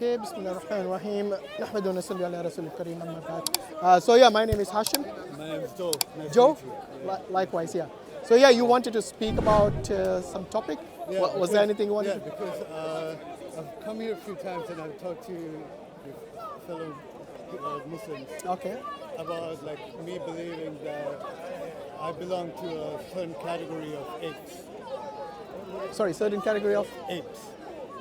Okay, Bismillahirrahmanirrahim. Nahmadu wa nusalli ala Rasulil Kareem, amma ba'd. So yeah, my name is Hashim. My name is Joe. Nice Joe? to meet you. Likewise, yeah. So yeah, you wanted to speak about some topic? Yeah, Was there anything you wanted Yeah, because I've come here a few times and I've talked to your fellow Muslims Okay. about like me believing that I belong to a certain category of apes. Sorry, certain category of... Apes.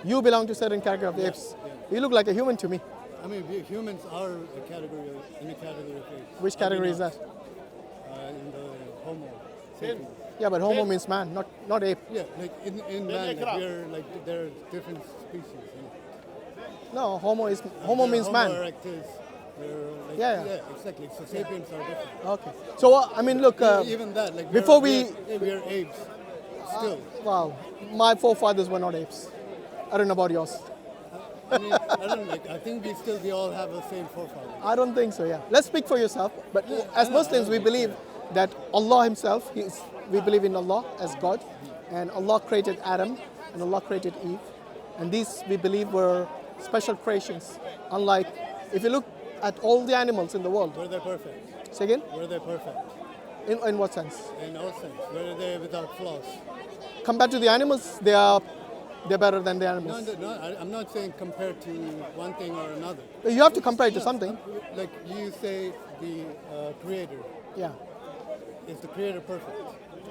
You belong to certain category of apes. yeah. You look like a human to me. I mean, humans are a category in a category of apes. Which category is that? In the Homo sapiens. Yeah, but homo means man, not ape. Yeah, like in man, like, we're like there are different species. No, homo means Homo man. erectus. Like, Yeah. exactly. So sapiens are different. Okay. So I mean, look. Even that, like before we're apes still. Wow, my forefathers were not apes. I don't know about yours. I mean, I don't like. I think we all have the same forefathers. I don't think so. Yeah. Let's speak for yourself. But as Muslims, we believe that Allah Himself, we believe in Allah as God, and Allah created Adam, and Allah created Eve, and these we believe were special creations. Unlike, if you look at all the animals in the world. Were they perfect? Say again? Were they perfect? In what sense? In all sense. Were they without flaws? Compared to the animals, they're better than the animals. No, I'm not saying compared to one thing or another. You have to compare it to something. Like you say, the creator. Yeah. Is the creator perfect?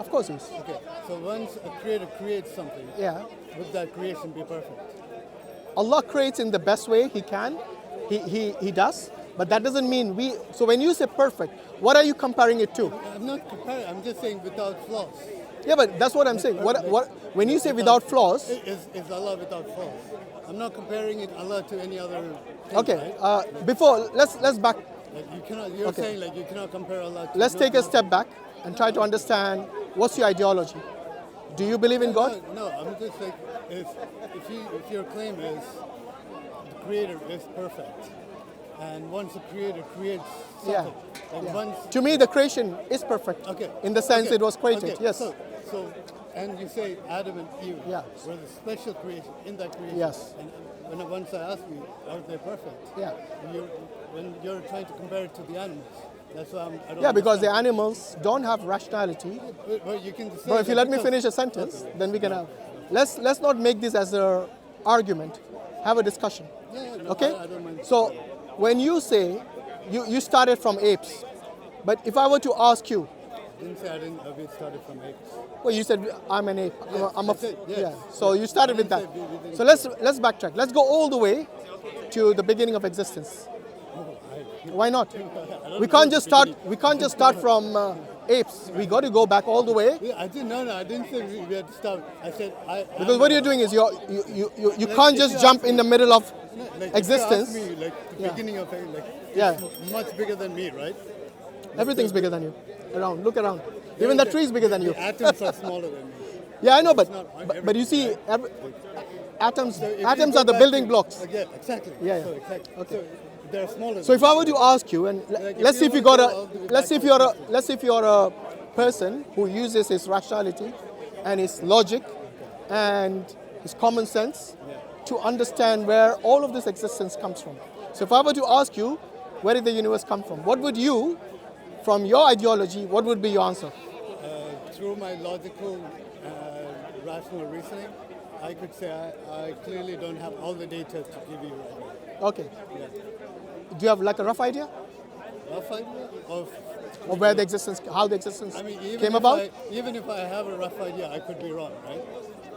Of course, yes. Okay. So once a creator creates something, Yeah. would that creation be perfect? Allah creates in the best way He can. He does. But that doesn't mean we. So when you say perfect, what are you comparing it to? I'm not comparing. I'm just saying without flaws. Yeah, but that's what I'm saying. What when you say without flaws? Is Allah without flaws? I'm not comparing it Allah to any other thing, Okay. right? Before let's back. Like you cannot. You're Okay. saying like you cannot compare Allah. To Let's take a step back and try to understand what's your ideology. Do you believe in God? No, I'm just like if your claim is the creator is perfect, and once the creator creates Yeah. something, like Yeah. once. To me, the creation is perfect. Okay. In the sense Okay. it was created. Okay. Yes. So, and you say Adam and Eve Yeah. were the special creation in that creation. Yes. And once I ask you, are they perfect? Yeah. When you're trying to compare it to the animals, that's why I don't. Yeah, because the understand. animals don't have rationality. But you can say. Bro, if you that let me because- finish a sentence, then we can have. Let's not make this as an argument. Have a discussion. Yeah, no, Okay? I don't mind. So when you say you started from apes, but if I were to ask you, Didn't say I didn't. We started from apes. well, you said I'm an ape. I'm a I said, yes. yeah. So you started with I that. didn't say we didn't So let's backtrack. Let's go all the way to the beginning of existence. Why not? We can't just start from apes. We got to go back all the way. Yeah, I didn't. No, I didn't say we had to start. I said I. Because what you're doing is you can't if just you jump ask in the middle of Like, existence. If you ask me, like the Yeah. beginning of it, like Yeah. it's much bigger than me, right? Everything's bigger than you. Around, look around. Even the tree is bigger than you. The atoms are smaller than me. Yeah, I know, It's not but you see, atoms So if you atoms go are the back building to- blocks. Yeah, exactly. Yeah, yeah. So, exactly. Okay. So they're smaller. So if I were to ask you, and Like, if let's see you if you want got to go a, all the way let's see back if to you're a, existence. let's see if you're a person who uses his rationality and his logic and his common sense to understand where all of this existence comes from. So if I were to ask you, where did the universe come from? What would you, from your ideology, what would be your answer? Through my logical, rational reasoning, I could say I clearly don't have all the data to give you right now. Okay. Yeah. Do you have like a rough idea Rough idea of. of where the existence, how the existence I mean, even came if about? even if I have a rough idea, I could be wrong, right?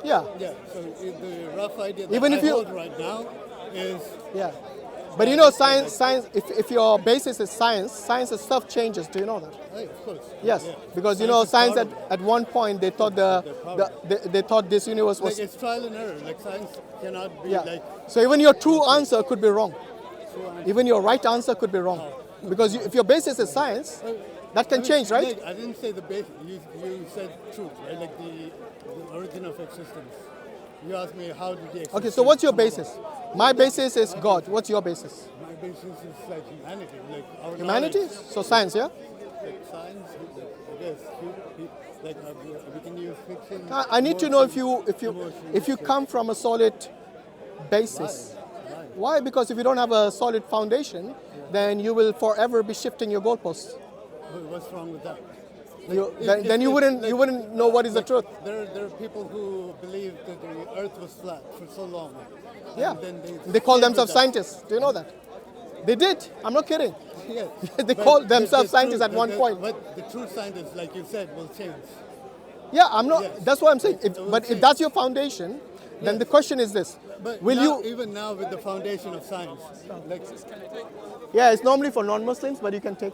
Yeah. Yeah. So the rough idea that Even I if you- hold right now is. Yeah. But you know, science, if your basis is science itself changes. Do you know that? Hey, of course. Yes, Yeah. because you know, is science powerful. at one point they thought they thought this universe was Like it's trial and error. Like science cannot be yeah. like. So even your true answer could be wrong. true answer. Even your right answer could be wrong, because if your basis is science, that can I mean, change, right? like, I didn't say the base. You said truth, right? Like the origin of existence. You asked me how did the existence. Okay, so what's your come basis? about? My basis is God. What's your basis? My basis is like humanity, like our Humanity. knowledge, So science, yeah. like science, I guess. Like we can use fiction. I need to know if emotion, you emotion, if you come from a solid basis. Right. Why? Because if you don't have a solid foundation, then you will forever be shifting your goalposts. What's wrong with that? Then you wouldn't know what is the truth. There are people who believe that the Earth was flat for so long. Yeah. And then They call stayed with themselves that. scientists. Do you know that? They did. I'm not kidding. Yes. They But called themselves scientists true- at one point. But the true scientists, like you said, will change. Yeah, I'm not. Yes. That's what I'm saying. It will But if change. that's your foundation, then Yes. the question is this: But will now, you? even now with the foundation of science, like Yeah, it's normally for non-Muslims, but you can take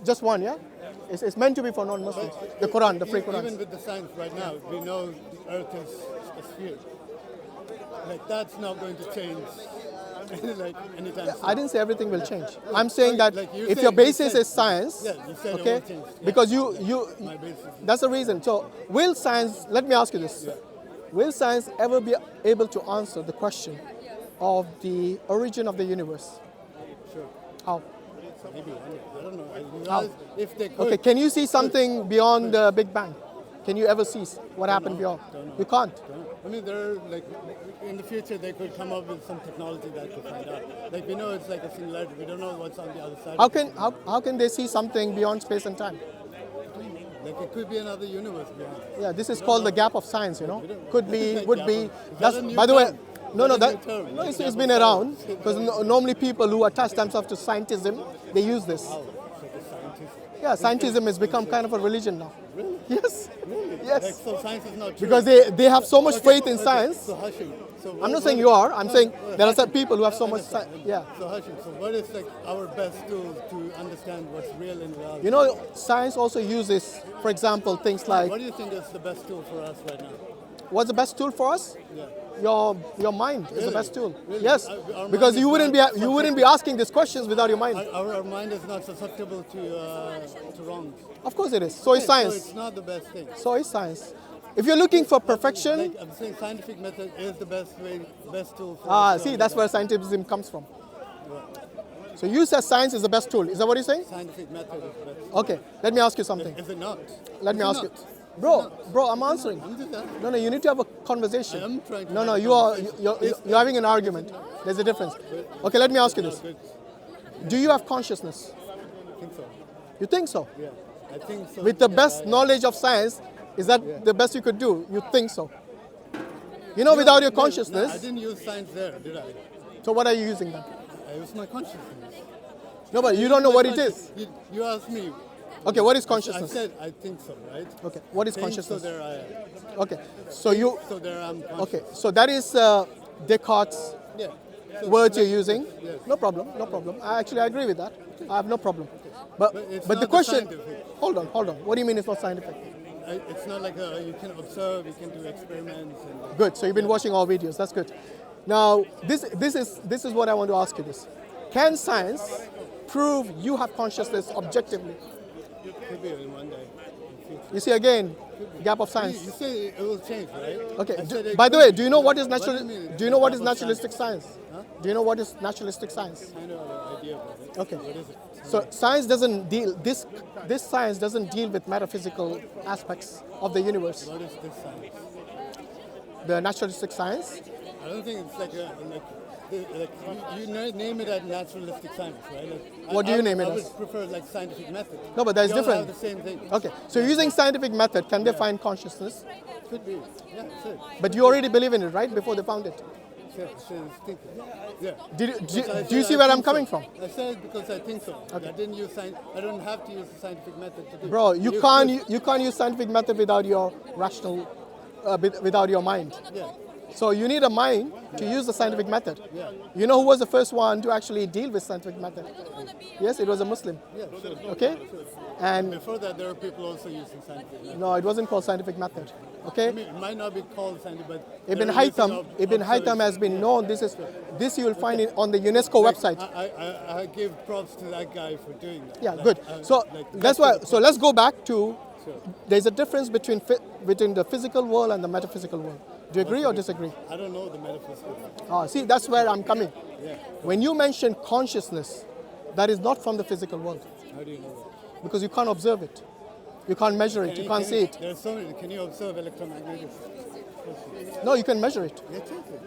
just one. Yeah, it's meant to be for non-Muslims. The Quran, the free even Quran. with the science right now, we know the Earth is a sphere. Like that's not going to change, like anytime soon. I didn't say everything will change. I'm saying that Like you if said- your you basis said- is science, Yeah, you said it okay, won't change. Yeah. because you My basis. that's the reason. So will science? Let me ask you this: will science ever be able to answer the question of the origin of the universe? Sure. How? Maybe. I don't know. How? If they could. Okay, can you see something beyond the Big Bang? Can you ever see what happened beyond? Don't know. You can't. I mean, there like in the future they could come up with some technology that could find out. Like we know it's like a singularity. We don't know what's on the other side. How can they see something beyond space and time? Like it could be another universe beyond. Yeah, this is called the gap of science. You know, could be, Like would gap be. of- is That's that a new by the way. term? No, Is that a that new term? no, Like it's gap been of around science? because normally people who attach themselves to scientism, they use this. Oh, it's like a scientist. Yeah, scientism has become kind of a religion now. Really? Yes, Like yes, so, science is not true. because they have so much faith in Okay, science. So Hashim. So I'm what- not saying what- you are. I'm no, saying no, there are some Hashim, people who have so I much. understand. Yeah. So Hashim, so what is like our best tool to understand what's real in reality? You know, science also uses, for example, things like What do you think is the best tool for us right now? what's the best tool for us? Yeah. Your mind is the Really? best tool. Really? Yes, Our because mind you is wouldn't be not you wouldn't be asking these questions without your mind. Our mind is not susceptible to wrongs. Of course it is. So is So science. it's not the best thing. So is science. If you're looking for perfection, Like I'm saying, scientific method is the best tool. For us to see, that's where understand. scientism comes from. So you said science is the best tool. Is that what you're saying? Scientific method is the best. Okay, let me ask you something. Is it not? Let me Is it ask you. not? Bro, I'm answering. I'm just asking. No, you need to have a conversation. I am trying to No, have no, a you are conversation. you're having an argument. There's a difference. Okay, let me ask you this. Good. Do you have consciousness? I think so. You think so? Yeah, I think so. With the Yeah, best knowledge of science, is that the best you could do? You think so? You know, without your No, I consciousness, didn't use science there, did I? so what are you using then? I used my consciousness. No, but you don't know My what it is. You asked me. Okay, what is I consciousness? said I think so, right? Okay, what is Think consciousness? So there I am. Okay, so you So there I'm conscious. okay, so that is Descartes' Yeah. So words you're like- using. Yes. No problem, no problem. I actually agree with that. I have no problem. But But it's the not the question. scientific. Hold on. What do you mean it's not scientific? It's not like you can observe, you can do experiments. And, Good. So you've been watching our videos. That's good. Now this is what I want to ask you. This: can science prove you have consciousness objectively? could be in one day. In the future. You see again, gap of You science. say it will change, right? Okay. I said it By the could way, be. do you know what is What do you natural? mean? Do you know what is Gap of naturalistic science? Huh? Do you know what is naturalistic science? Kind of an idea about it. Okay. What is it? So science doesn't deal this science doesn't deal with metaphysical aspects of the universe. What is this science? The naturalistic science. I don't think it's like you name it as naturalistic science, right? Like, What do you name it I as? would prefer like scientific method. No, but there's We all different. have the same thing. Okay. So using scientific method, can they find consciousness? Could be. Yeah, sure. But you already believe in it, right? Before they found it. Sure, sure, think it. Yeah. Do you Because you I see where I'm think coming so. from? I said it because I think so. I didn't use science. I don't have to use the scientific method to do. Bro, you could. can't use scientific method without your rational, without your mind. Yeah. So you need a mind to use the scientific method. Yeah. You know who was the first one to actually deal with scientific method? Yes, it was a Muslim. Yeah. Sure. Okay? And Before that, there were people also using scientific method. no, it wasn't called scientific method. I Okay? mean, it might not be called scientific, but Ibn they're using Haytham has been known. This you will find it on the UNESCO website. I give props to that guy for doing that. Yeah, Like, good. So like, that's why. So let's go back to. Sure. There's a difference between the physical world and the metaphysical world. Do you agree or disagree? I don't know the metaphysical. See, that's where I'm coming. Yeah. When you mention consciousness, that is not from the physical world How do you know that? because you can't observe it, you can't measure it, you can't see it. There's so many. Can you observe electromagnetic? consciousness. No, you can measure it. Yeah, exactly.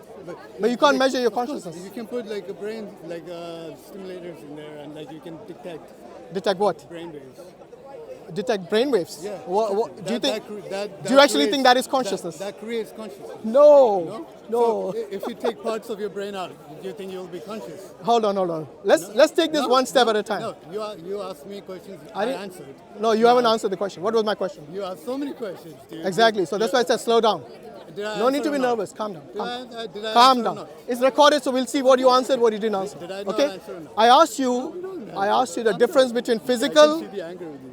But you can't like, measure your of course, consciousness. You can put like a brain, like stimulators in there, and like you can detect Detect what? brain waves. Detect brainwaves. Yeah. Do you think? That Do you actually creates- think that is consciousness? That creates consciousness. No. No. So if you take parts of your brain out, do you think you'll be conscious? Hold on. Let's take this one step at a time. No, you asked me questions. I didn't- answered. No, you haven't answered the question. What was my question? You asked so many questions, dude. Exactly. So that's why I said slow down. Did I No need answer to be or not? nervous. Calm down. Did I Calm answer or down. not? It's recorded, so we'll see what you answered, what you didn't answer. Did I not Okay. answer or not? I asked you the difference between I physical. should be angry with you.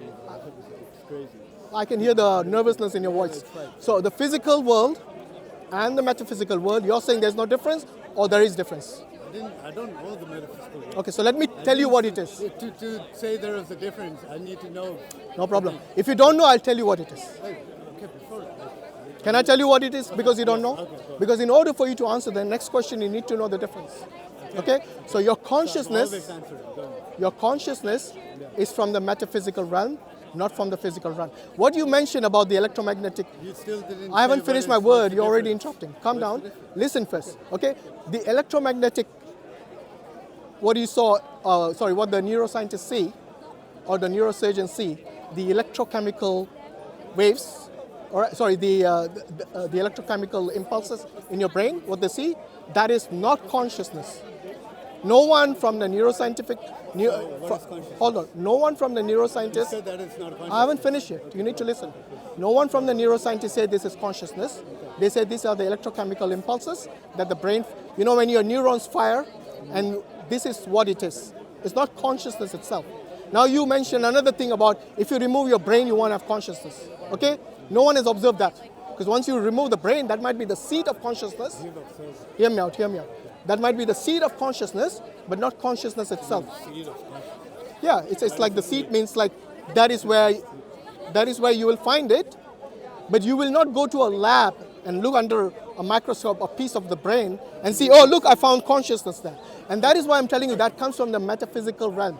It's crazy. I can hear the nervousness in your voice. So the physical world and the metaphysical world, you're saying there's no difference, or there is difference? I don't know the metaphysical world. Okay, so let me tell you what it is. To say there is a difference, I need to know. No problem. If you don't know, I'll tell you what it is. Okay, before. Can I tell you what it is because you don't know? Okay, go. Because in order for you to answer the next question, you need to know the difference. Okay? So your consciousness, Always answer it. Go on. your consciousness is from the metaphysical realm, not from the physical realm. What you mentioned about the electromagnetic, You still didn't. I haven't say finished what my is- word, what's the you're already difference? interrupting. Calm What's down. the difference? Listen first, okay? The electromagnetic, what you saw, what the neuroscientists see, or the neurosurgeons see, the electrochemical waves, the electrochemical impulses in your brain, what they see, that is not consciousness. No one from the neuroscientific, what is consciousness? hold on, no one from the You neuroscientists, said that it's not conscious. I haven't finished yet. You need to listen. No one from the neuroscientists say this is consciousness. They say these are the electrochemical impulses that the brain, when your neurons fire, and this is what it is. It's not consciousness itself. Now you mentioned another thing about if you remove your brain, you won't have consciousness. Okay? No one has observed that. Because once you remove the brain, that might be the seat of consciousness. Hear me out. That might be the seat of consciousness, but not consciousness itself. Yeah, it's like the seat means like that is where you will find it, but you will not go to a lab and look under a microscope a piece of the brain and see, oh look, I found consciousness there. And that is why I'm telling you that comes from the metaphysical realm.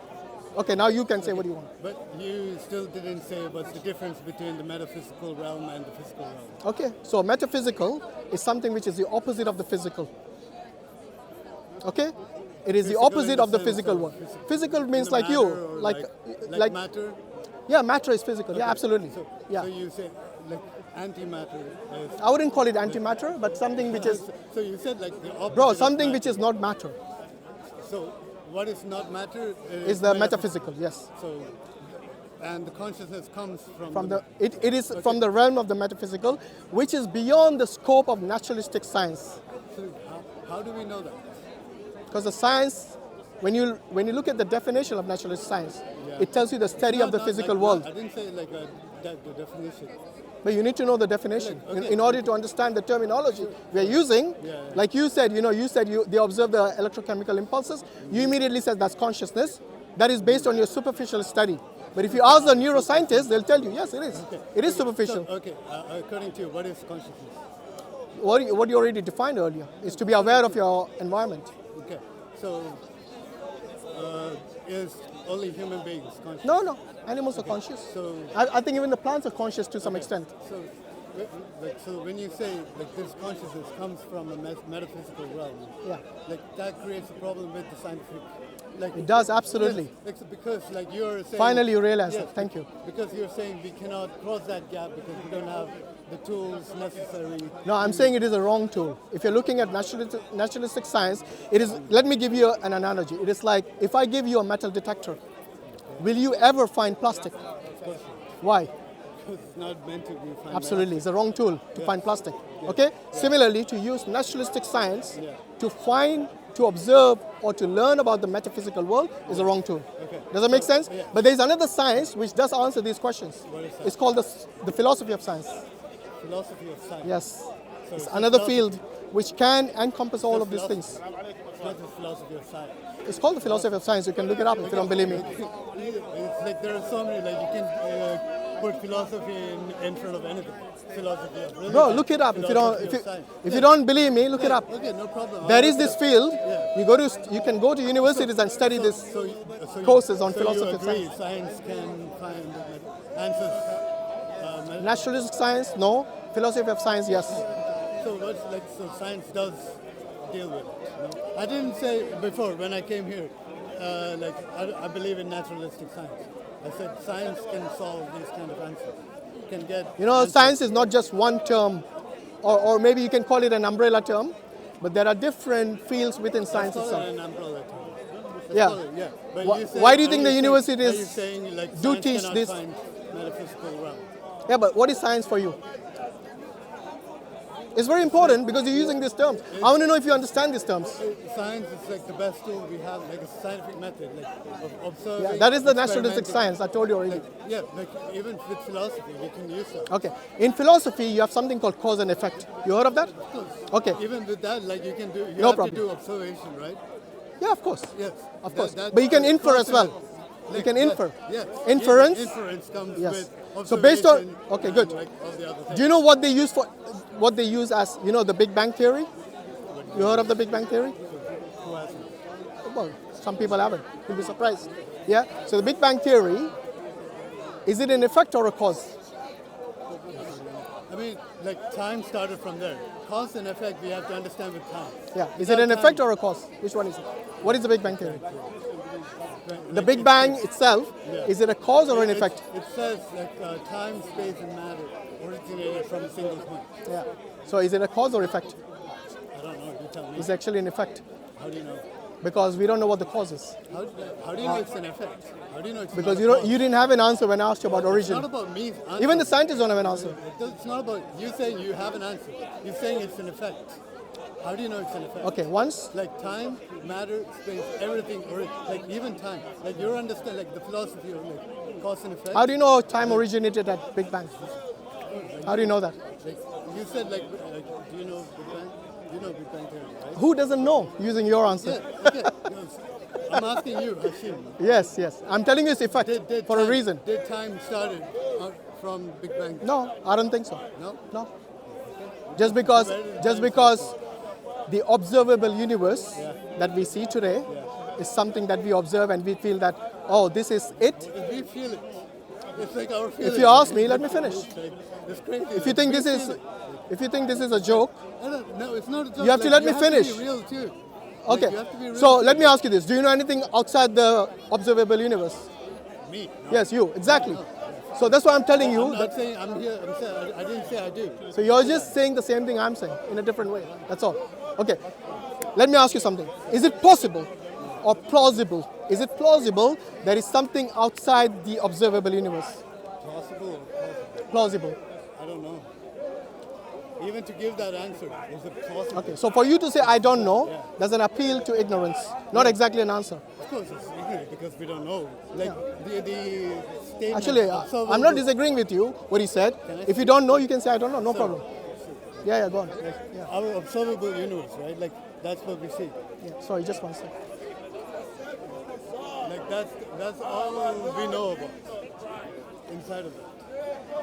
Okay, now you can say what you want. But you still didn't say what's the difference between the metaphysical realm and the physical realm. Okay, so metaphysical is something which is the opposite of the physical. Okay? It is the Physical opposite in the of the sense physical of one. physical. Physical means In the like you, matter or like matter. yeah, matter is physical. Yeah, Okay. absolutely. So, Yeah. So you say like antimatter is. I wouldn't call it antimatter, but something which is, So you said like the opposite. bro, of something matter. which is not matter So what is not matter is the metaphysical. Yes. So, and the consciousness comes From it is from the realm of the metaphysical, which is beyond the scope of naturalistic science. So how do we know that? Because the science, when you look at the definition of naturalist science, Yeah. it tells you the study of the physical world. I didn't say like the definition. But you need to know the definition Okay. in order to understand the terminology we are using. Yeah. Like you said, they observe the electrochemical impulses. You immediately said that's consciousness. That is based on your superficial study. But if you ask the neuroscientists, they'll tell you, yes, it is. It is superficial. So, according to you, what is consciousness? What you already defined earlier is to be aware of your environment. Okay, so is only human beings conscious? No, animals are conscious. So, I think even the plants are conscious to some extent. so, so when you say like this consciousness comes from a metaphysical realm, Yeah, like that creates a problem with the scientific. Like it does, absolutely. Yes, because like you're saying. Finally, you realize Yes, that. Thank you. Because you're saying we cannot cross that gap because we don't have the tools necessary. No, I'm saying it is a wrong tool. If you're looking at naturalistic science, it is. Let me give you an analogy. It is like if I give you a metal detector, will you ever find plastic? Why? Because it's not meant to be found. Absolutely, it's a wrong tool to find plastic. Okay. Similarly, to use naturalistic science to observe or to learn about the metaphysical world is a wrong tool. Okay. Does that make sense? Yeah. But there is another science which does answer these questions. What is that? It's called the philosophy of science. Philosophy of science. Yes. So It's it's another philosophy. field which can encompass all of these things. It's not the philosophy of science. It's called the philosophy of science. You can look it up if you don't believe me. It's like there are so many, like you can put philosophy in front of anything. Philosophy of religion. Bro, look it up. If you don't believe me, look it up. Okay, no problem. There is this field. Yeah. You can go to universities and study this. So courses on so philosophy you of agree science can find answers. Naturalistic science, no. Philosophy of science, yes. so science does deal with it. You know? I didn't say before when I came here, I believe in naturalistic science. I said science can solve these kind of answers. Can get answers. Science is not just one term, or maybe you can call it an umbrella term, but there are different fields within science Let's itself. call it an umbrella term. Yeah. But you say, Why do you think the are you universities saying, like, do science teach cannot this? find metaphysical realm? Yeah, but what is science for you? It's very important because you're using these terms. I want to know if you understand these terms. Science is like the best tool we have, like a scientific method, like of observing. Yeah, that is the naturalistic experimenting. science. I told you already. Like even with philosophy, we can use that. Okay. In philosophy, you have something called cause and effect. You heard of that? Of course. Okay. Even with that, like you can do, you No have problem. to do observation, right? Yeah, of course. Yes. Of course. That- But you can that infer as well. concept- You can yes, infer. Yes. Inference. Inference comes Yes. with observation. So based on okay, and, good. like, all the other things. Do you know what they use for? What they use as the Big Bang theory? You heard of the Big Bang theory? Who hasn't? Well, some people haven't. You'll be surprised. Yeah. So the Big Bang theory, is it an effect or a cause? I mean, like time started from there. Cause and effect, we have to understand with time. Yeah. Is it an Without effect time- or a cause? Which one is it? What is the Big Bang theory? The like, Big Bang itself, Yeah. is it a cause or an It- effect? It says like time, space, and matter originated from a single point. Yeah. So is it a cause or effect? I don't know. You tell me. It's actually an effect How do you know? because we don't know what the cause is. How do you know it's an effect? How do you know it's Because not a cause? you didn't have an answer when I asked you about It's not origin. about me. Even the scientists don't have an answer. It's not about you saying you have an answer. You're saying it's an effect. How do you know it's an effect? Okay. Once. Like time, matter, space, everything, or like even time. Like you understand, like the philosophy of like cause and effect. How do you know time originated at Big Bang? How do you know that? Like you said, like do you know Big Bang? You know Big Bang theory, right? Who doesn't know using your answer? Yeah. Okay. Yes. I'm asking you, Hashim. Yes, yes. I'm telling you it's effect for a time- reason. Did time started from Big Bang? No, I don't think so. No? No. Just because the observable universe that we see today is something that we observe and we feel that, oh, this is it. If we feel it, it's like our feeling. If you ask me, let me finish. It's crazy. If you think this is a joke, No, it's not a joke. You have to let me To finish. be real too. okay. You have to be real So too. let me ask you this. Do you know anything outside the observable universe? Me. No. Yes, you. Exactly. So that's why I'm telling you. I'm not saying I'm here. I'm saying I didn't say I do. So you're just saying the same thing I'm saying in a different way. That's all. Okay. Let me ask you something. Is it possible or plausible? Is it plausible there is something outside the observable universe? Possible or possible? Plausible. I don't know. Even to give that answer, is it possible? Okay. So for you to say I don't know, there's an appeal to ignorance, not exactly an answer. Of course, it's ignorant because we don't know. Like the statement. Actually, observable- I'm not disagreeing with you, what he said. If you don't know, you can say I don't know, no problem. Yeah, go on. Yeah. Our observable universe, right? Like that's what we see. Yeah. Sorry, just one second. Like that's all we know about inside of it.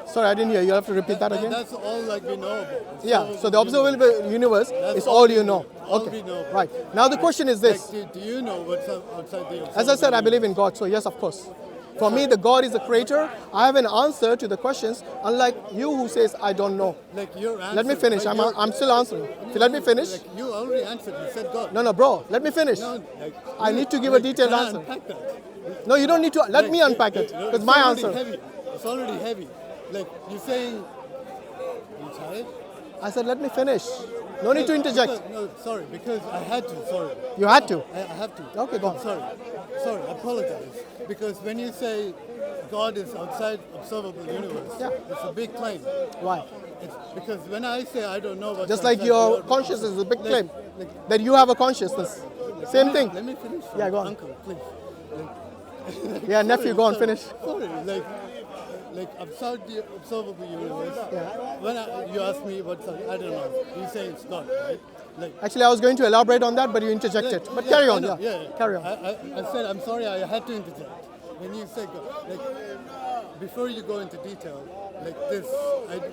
Sorry, I didn't hear. You have to repeat that again. That's all like we know about. Yeah, so the observable universe is all you know. all we Okay, know. right. Now the question is this. Like, do you know what's outside the observable As I said, I universe? believe in God, so yes, of course. For me, the God is the creator. I have an answer to the questions, unlike you who says, I don't know. Like your answer. Let me finish. like I'm still answering. If you let me finish. Like you already answered. You said God. No, bro, let me finish. No, like, I need to give a detailed can I answer. unpack that? No, you don't need to. Let me unpack it. It's It's my already answer. Heavy. It's already heavy. Like you're saying, you tired? I said, let me finish. No need to interject. No, sorry, because I had to. Sorry, You had to. I have to. Okay, go on. Sorry, I apologize. Because when you say God is outside observable universe, Yeah. it's a big claim. Why? It's because when I say I don't know what's Just like outside your the- consciousness is a big claim. like- That you have a consciousness. Same thing. Let me finish. Yeah, go on. Uncle, please. Yeah, nephew, go on, finish. Sorry, like outside the observable universe. Yeah. When you ask me what's I don't know. You say it's God, right? Like Actually, I was going to elaborate on that, but you interjected. But carry on, I know, yeah. Carry on. I said I'm sorry. I had to interject. When you said God, like before you go into detail, like this,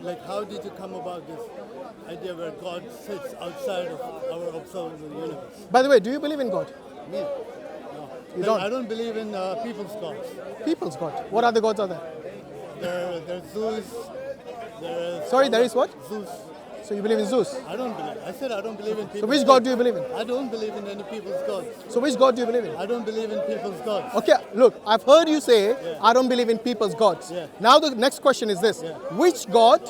like how did you come about this idea where God sits outside of our observable universe? By the way, do you believe in God? Me? No. You Like, don't? I don't believe in people's gods. People's God. What other gods are there? There's Zeus. There's Sorry, there is what? Zeus. So you believe in Zeus. I don't believe. I said I don't believe in people. So which God do you believe in? I don't believe in any people's gods. So which God do you believe in? I don't believe in people's gods. Okay, look, I've heard you say, I don't believe in people's gods. Yeah. Now the next question is this. Which God,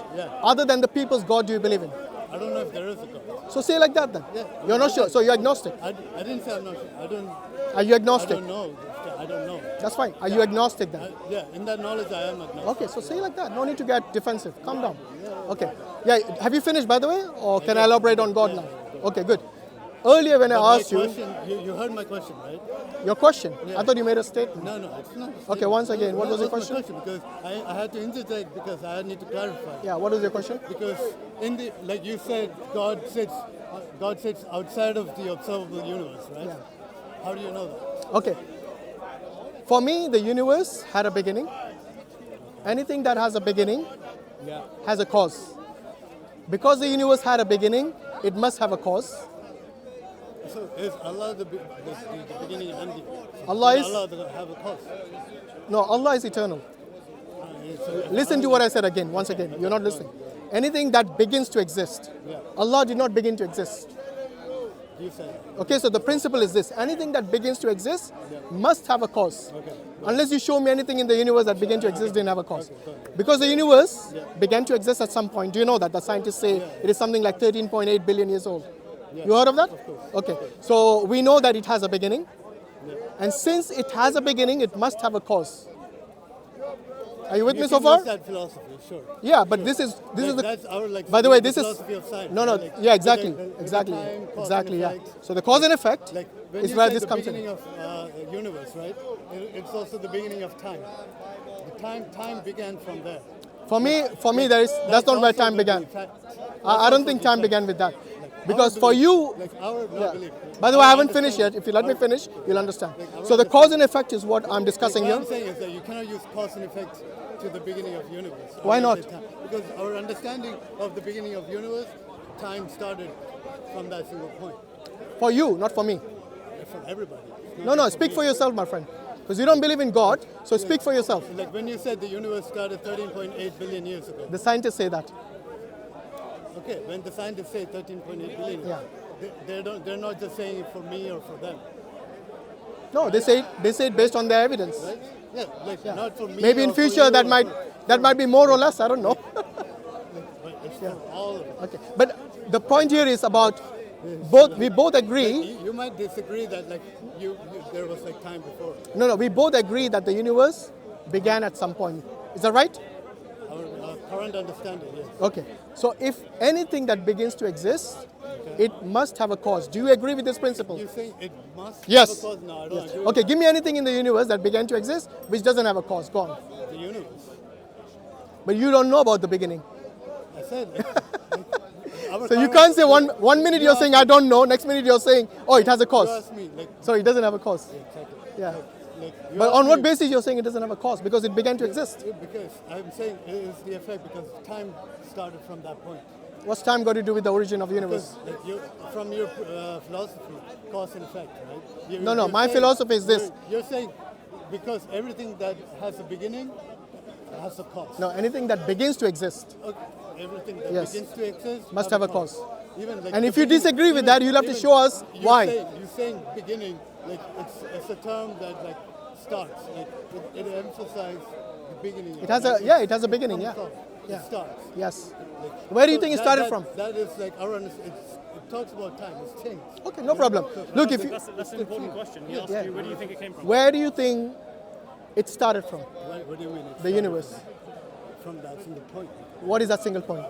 other than the people's God, do you believe in? I don't know if there is a God. So say like that then. Yeah. You're not sure. So you're agnostic. I didn't say I'm not sure. I don't. Are you I agnostic? don't know. I don't know. That's fine. Are you agnostic then? Yeah, in that knowledge, I am agnostic. Okay, so say like that. No need to get defensive. Calm down. Okay. Yeah, have you finished by the way? Or can I elaborate on God now? Okay, good. Earlier when I asked you, you heard my question, right? your question, I thought you made a statement. No, it's not. Okay, once again, what was your That's question? my because I had to interject because I need to clarify. Yeah, what was your question? Because in the like you said, God sits outside of the observable universe, right? Yeah. How do you know that? Okay. For me, the universe had a beginning. Anything that has a beginning has a cause. Because the universe had a beginning, it must have a cause. So is Allah the beginning and ending? Allah is- Does Allah have a cause? No, Allah is eternal. Listen to what I said again, once again. You're not listening. Anything that begins to exist, Allah did not begin to exist. You said. Okay, so the principle is this. Anything that begins to exist must have a cause. Okay. Unless you show me anything in the universe that began to exist didn't have a cause. Because the universe began to exist at some point. Do you know that? The scientists say it is something like 13.8 billion years old. You heard of that? Okay. So we know that it has a beginning. And since it has a beginning, it must have a cause. Are you with me so can far? use that philosophy, sure. Yeah, but this is the. That's our By the way, this is philosophy of science. no, right? yeah, exactly, With the exactly, time, cause exactly, and yeah. effect. So the cause and effect Like when is you where say this the comes beginning in. of universe, right? It's also the beginning of time. The time began from there. For me, that's not where also time the began. effect. I don't think time began with that, because for you. Like our Yeah. belief. By the way, I our haven't finished yet. understanding- If you let me finish, you'll understand. our So the cause and effect is what I'm discussing What here. I'm saying is that you cannot use cause and effect to the beginning of universe. Why Or not? the time. Because our understanding of the beginning of universe, time started from that single point. For you, not for me. From everybody. No, speak for yourself, my friend. Because you don't believe in God, so speak for yourself. Like when you said the universe started 13.8 billion years ago. The scientists say that. Okay, when the scientists say 13.8 billion, Yeah. they're not just saying it for me or for them, No, they say it based on their evidence. right? Yeah, like not for me. Maybe in or for future you that or might be more or less. I don't know. but it's for all of it. Okay, but the point here is about both. We both agree. You might disagree that like there was like time before. No, we both agree that the universe began at some point. Is that right? Our current understanding, yes. Okay. So if anything that begins to exist, it must have a cause. Do you agree with this principle? You're saying it must Yes. have a cause? No, I don't agree with Okay, give me anything in the universe that began to exist which doesn't have a cause. Go on. the universe. But you don't know about the beginning. I said our So you current- can't say one minute you're saying I don't know, next minute you're saying, oh, it has a You cause. asked me, like, So it doesn't have a cause. exactly. Yeah. Like, you But asked on what me- basis you're saying it doesn't have a cause? Because it began to exist. Because I'm saying it is the effect because time started from that point. What's time got to do with the origin of the universe? Because like from your philosophy, cause and effect, right? No, you're my saying- philosophy is this. You're saying because everything that has a beginning has a cause. No, anything that begins to exist. Okay. Everything that Yes. begins to exist Must have a cause. Even like And the if you beginning- disagree with that, you'll have to even show us you're why. You're saying beginning, like it's a term that like starts, like it emphasizes the beginning. It has a beginning, yeah. It starts. Yes. Like, Where do you so think it that- started that- from? That is like our it talks about time. It's change. Okay, no problem. Look, if you, That's an important question. He asked Yeah. you, where do you think it came from? where do you think it started from? What do you mean? It The universe. from that single point. What is that single point?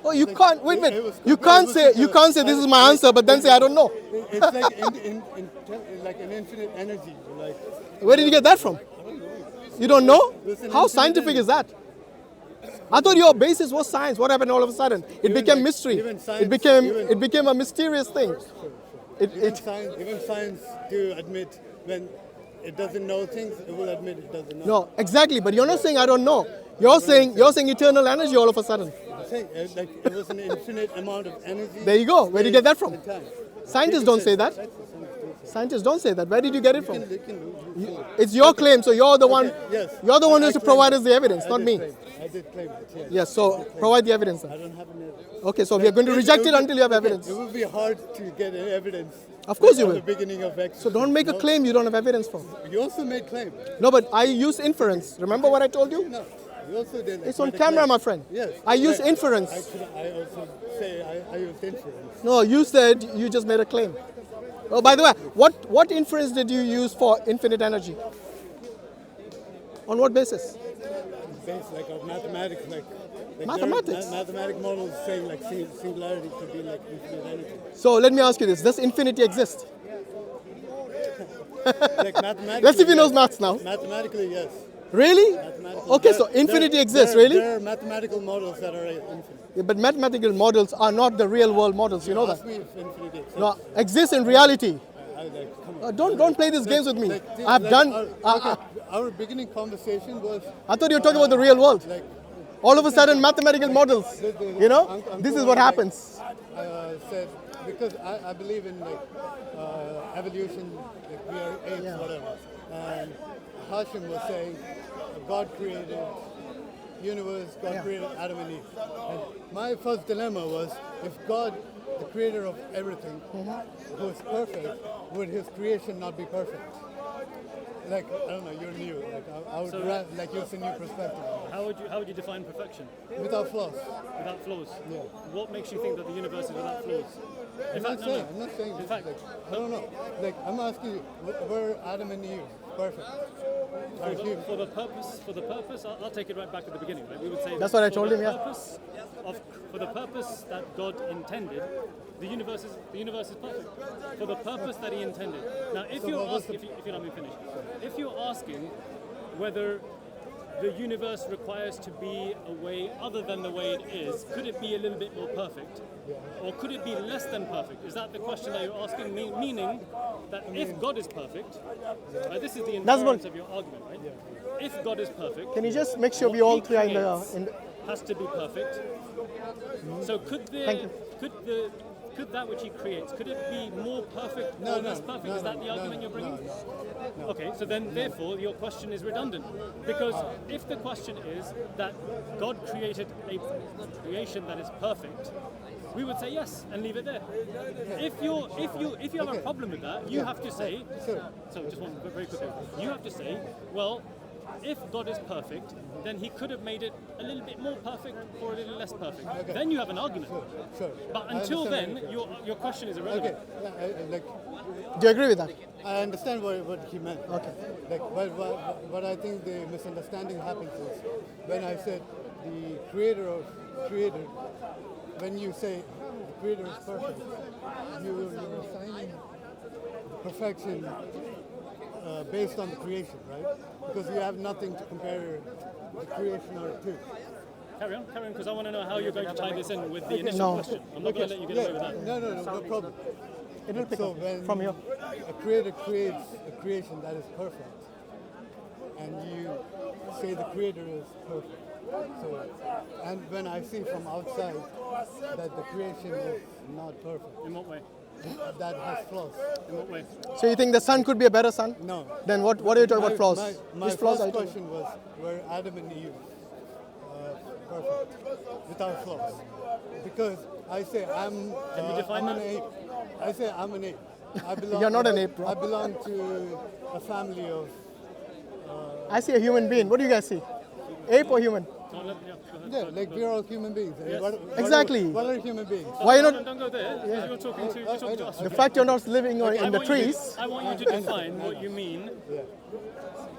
Oh, you can't. Wait a it minute. was- You it can't was say. like You a- can't say this is my answer, but then say I don't know. It's like like an infinite energy. Like Where did you get that from? You don't know? Listen, How infinite scientific energy. is that? I thought your basis was science. What happened all of a sudden? It Even became like- mystery. even science- It became a mysterious thing. even science do admit when it doesn't know things, it will admit it doesn't know. No, exactly. But you're not saying I don't know. You're saying eternal energy all of a sudden. I'm saying like it was an infinite amount of energy. There you go. Where do you get that from? and time. Scientists don't say that. Scientists don't say that. Where did you get it from? You can It's your claim, so you're the one. yes. You're the one who has I to provide us claimed the evidence, I not did me. claim- I did claim it, yes. Yes. So provide the evidence. I Then. don't have any evidence. Okay. So we are going to reject it until you have evidence. It would be hard to get evidence. Of course you at will. the beginning of X. So don't make a claim you don't have evidence for. You also made claim. No, but I use inference. Remember what I told you? No, you also did. It's on made a camera, claim. my friend. Yes. I use Right. inference. I also say I used inference. No, you said you just made a claim. Oh, by the way, what inference did you use for infinite energy? On what basis? Based like of mathematics, like Mathematics? mathematic models saying like singularity could be like infinite energy. So let me ask you this: does infinity exist? Like mathematically. Let's see if he knows yes. maths now. Mathematically, yes. Really? Mathematically. Okay, so infinity exists, there, really? There are mathematical models that are infinite. Yeah, but mathematical models are not the real world models. You know Ask that? me if infinity exists. No, exist in reality. I like, come on. Don't play these games with me. Like, I've like done. our beginning conversation was I thought you were talking about the real world. like All of a sudden, mathematical models. You know, I'm this is told, what like, happens. said because I believe in like evolution, like we are apes, Yeah. whatever. And Hashim was saying God created universe, God Yeah. created Adam and Eve. And my first dilemma was if God, the creator of everything, Mm-hmm. was perfect, would his creation not be perfect? Like I don't know, you're new. Like I would like use a new perspective. How would you define perfection? Without flaws. Without flaws? Yeah. What makes you think that the universe is without flaws? I'm not saying. I'm not saying. In this, fact, like, I don't know. Like I'm asking you, were Adam and Eve perfect? Are human? for the purpose, I'll take it right back at the beginning. Right? We would say That's what I for told the him, yeah. purpose for the purpose that God intended, the universe is perfect. For the purpose that He intended. Now, if you're asking, if you let me finish, if you're asking whether the universe requires to be a way other than the way it is, could it be a little bit more perfect? Or could it be less than perfect? Is that the question that you're asking me? Meaning that if God is perfect, right, this is the That's inference what- of your argument, right? If God is perfect, Can you just make sure what we all He three are in creates the has to be perfect. So could Thank you. could that which He creates, could it be more perfect or less perfect? Is that the argument you're bringing? Okay, so then therefore your question is redundant. Because if the question is that God created a creation that is perfect, we would say yes and leave it there. If you have a problem with that, you have to say, so just one very quickly, you have to say, well, if God is perfect, then He could have made it a little bit more perfect or a little less perfect. Then you have an argument. Sure. But I until understand then, your question is irrelevant. Okay. Like Do you agree with that? I understand what he meant. Okay. Like, what I think the misunderstanding happens is when I said the creator, when you say the creator is perfect, you're assigning perfection based on the creation, right? Because you have nothing to compare the creation or to. Carry on, because I want to know how you're going to tie this in with the initial No. question. I'm not going to let you get away with that. No problem. It will pick So up when from here. a creator creates a creation that is perfect, and you say the creator is perfect. So, and when I see from outside that the creation is not perfect, In what way? that has flaws. In what way? So you think the sun could be a better sun? No. Then what are you talking about flaws? My Which flaws are first you talking question was, were Adam and Eve perfect, without flaws? Because I say I'm define an that? ape. I say I'm an ape. I belong, You're not an ape, bro. I belong to a family of. I see a human being. What do you guys see? Ape or human? Don't let, yeah, go ahead. Yeah, like we're all human beings. Yes. Exactly. What are human beings? Why you No, not? don't go there. Because you're talking to us. The fact you're not living I in the want you to- trees, I want you to define what you mean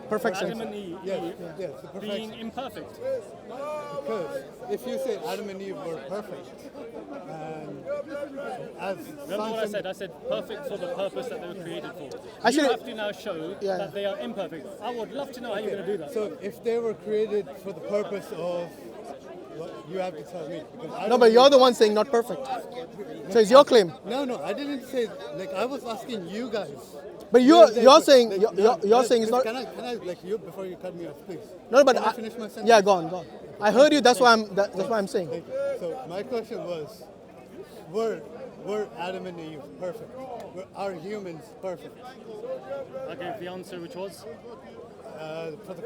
perfection. Adam and Eve Yes, the being perfection. imperfect. Because if you say Adam and Eve were perfect, and as Remember what I said? I said perfect for the purpose that they were created for. Actually- You have to now show Yeah. that they are imperfect. I would love to know how you're going to do that. So if they were created for the purpose of, well, you have to tell me. Because I No, don't but you're know. the one saying not perfect. So it's your claim. No, I didn't say. Like I was asking you guys. But you're saying you're saying it's not. Can I like you before you cut me off, please? No, but Can I finish my sentence? yeah, go on. I heard you. That's why I'm saying. Thank you. So my question was, were were Adam and Eve perfect? Are humans perfect? I gave the answer, which was. For the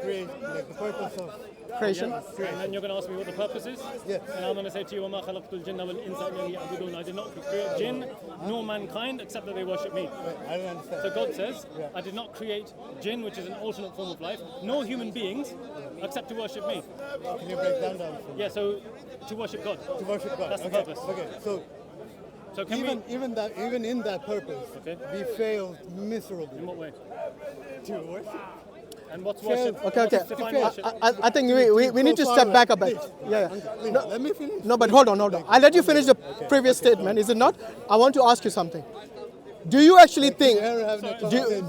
the purpose of Creation. And then you're going to ask me what the purpose is? Yes. And I'm going to say to you, وَمَا خَلَقْتُ الْجِنَّ وَالْإِنسَ إِلَّا لِيَعْبُدُونَ. I did not create jinn nor mankind except that they worship me. I don't understand. So God says, I did not create jinn, which is an alternate form of life, nor human beings except to worship me. Can you break down for me? Yeah, so to worship God. To worship God. That's the Okay. purpose. Okay, so can even in that purpose, Okay. we failed miserably in what way? to worship. And what's worship? Okay. Define worship. I think we need to step back a bit. Yeah. Please, let me finish. No, but hold on. I'll let you finish the previous statement, is it not? I want to ask you something. Do you actually think,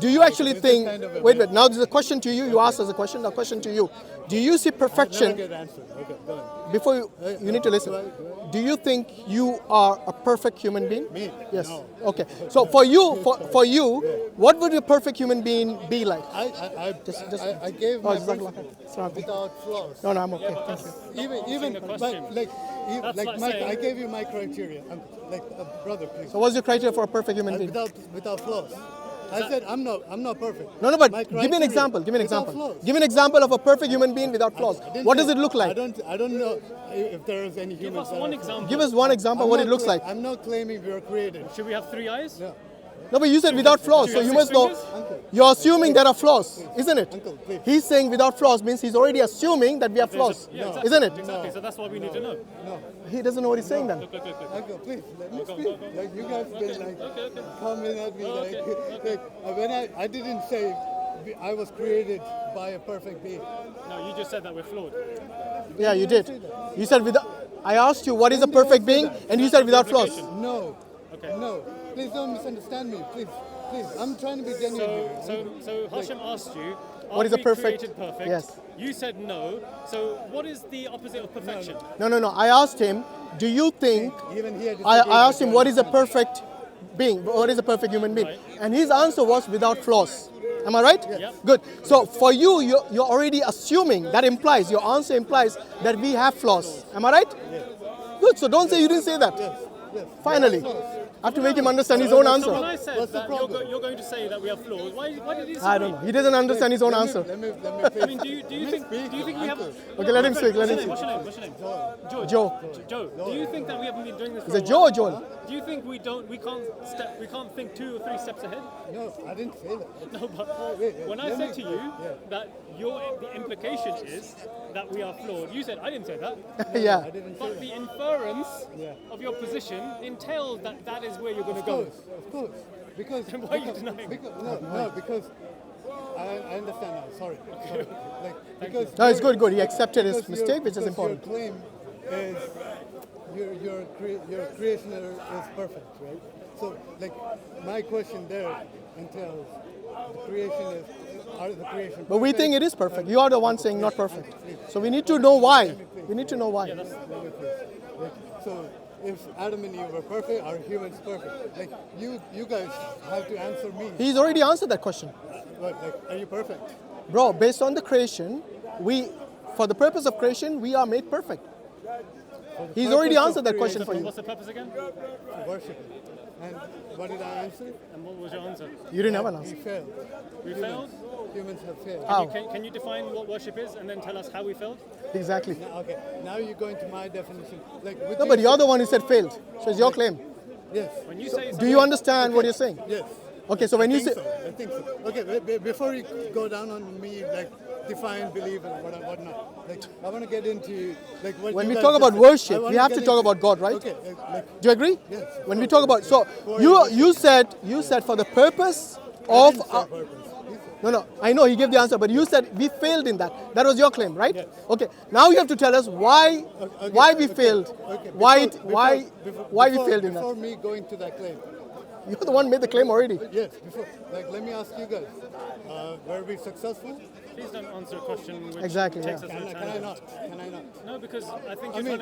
do you actually think, wait, now there's a question to you, you asked us a question to you. Do you see perfection, Good answer. Okay, go ahead. before you need to listen. Do you think you are a perfect human being? Me? Yes. No. Okay. So for you, what would a perfect human being be like? I gave my principle without flaws. No, I'm okay. Thank you. Even the but question. like That's like Mike, saying- I gave you my criteria. Brother, please. So what's your criteria for a perfect human being? Without flaws. I said I'm not perfect. No, but My give me an criteria, example. Give me an without example. flaws. Give me an example of a perfect human being without flaws. I didn't What say- does it look like? I don't know if there is any Give humans. us that one are- example. Give us one example of what it looks like. I'm not claiming we were created. Should we have 3 eyes? No. No, but you said without flaws, so have you 6 must know. fingers? You're assuming there are flaws, isn't it? Uncle, please. He's saying without flaws means he's already assuming that we have flaws, Yeah, exactly. isn't it? Exactly. So that's what we need to know. No. He doesn't know what he's saying then. Look. Uncle, please, let me Go, speak. go, go. Like you guys been Okay. coming at me Okay. when I didn't say I was created by a perfect being. No, you just said that we're flawed. Yeah, you did. You said without. I asked you what is a perfect being, and you said without flaws. No. Okay. No. Please don't misunderstand me. Please. I'm trying to be genuine. So Hashim asked you, are What is a we perfect- created perfect? Yes. You said no. So what is the opposite of perfection? No. I asked him, do you think? Even here, I asked him what is a perfect being, what is a perfect human being, Right. and his answer was without flaws. Am I right? Yep. Good. So for you, you're already assuming, that implies, your answer implies that we have flaws. Am I right? Yes. Good. So don't say you didn't say that. Yes. Finally. I have to make him understand his own So when answer. I said What's the that problem? you're going to say that we have flaws, why did you say I don't know. He doesn't understand his own answer. Let me I mean, do you think we have? Okay, let him speak. Let him What's speak. your name? Joe. Joe. Do you think that we haven't been doing this? Is for it a Joe while? or Joel? Do you think we can't think 2 or 3 steps ahead? No, I didn't say that. No, but when I said to you that the implication is that we are flawed, you said I didn't say that. Yeah. I didn't say But that. the inference of your position entails that that is where you're going to go. Of course. Because Why are you denying? because I understand now. Sorry. Because No, it's good. He accepted his because mistake, which is because important. Your claim is your creation is perfect, right? So, my question there entails the creation is are the creation. But we perfect? think it is perfect. You are the one saying not perfect. So we need to know why. We need to know why. Let me please. So, if Adam and Eve were perfect, are humans perfect? You guys have to answer me. He's already answered that question. Are you perfect? Bro, based on the creation, for the purpose of creation, we are made perfect. He's already purpose of answered that question for you. What's the purpose again? Worship. And what did I answer? And what was your answer? You didn't have an We answer. failed. We failed. Humans have failed. How? Can you define what worship is and then tell us how we failed? Exactly. Okay, now you're going to my definition. No, but you're the one who said failed. So it's your claim. Yes. When you say Do you understand what you're saying? Yes. Okay, so when you say, I think so. Okay, before you go down on me, define, believe, and whatnot. I want to get into what when you we guys talk just about said. worship, I we wanna have get to talk into- about God, right? Okay. Do you agree? Yes. When we talk about, so For you said for the purpose of, purpose. no, I know he gave the answer, but you said we failed in that. That was your claim, right? Okay, now you have to tell us why we failed, Okay, why we before- failed in that. Before me going to that claim. You're the one who made the claim already. Yes, before. Let me ask you guys. Were we successful? Please don't answer a question which Exactly, takes yeah. us on a Can I tangent. not? Can I not? No, because I think I you're mean,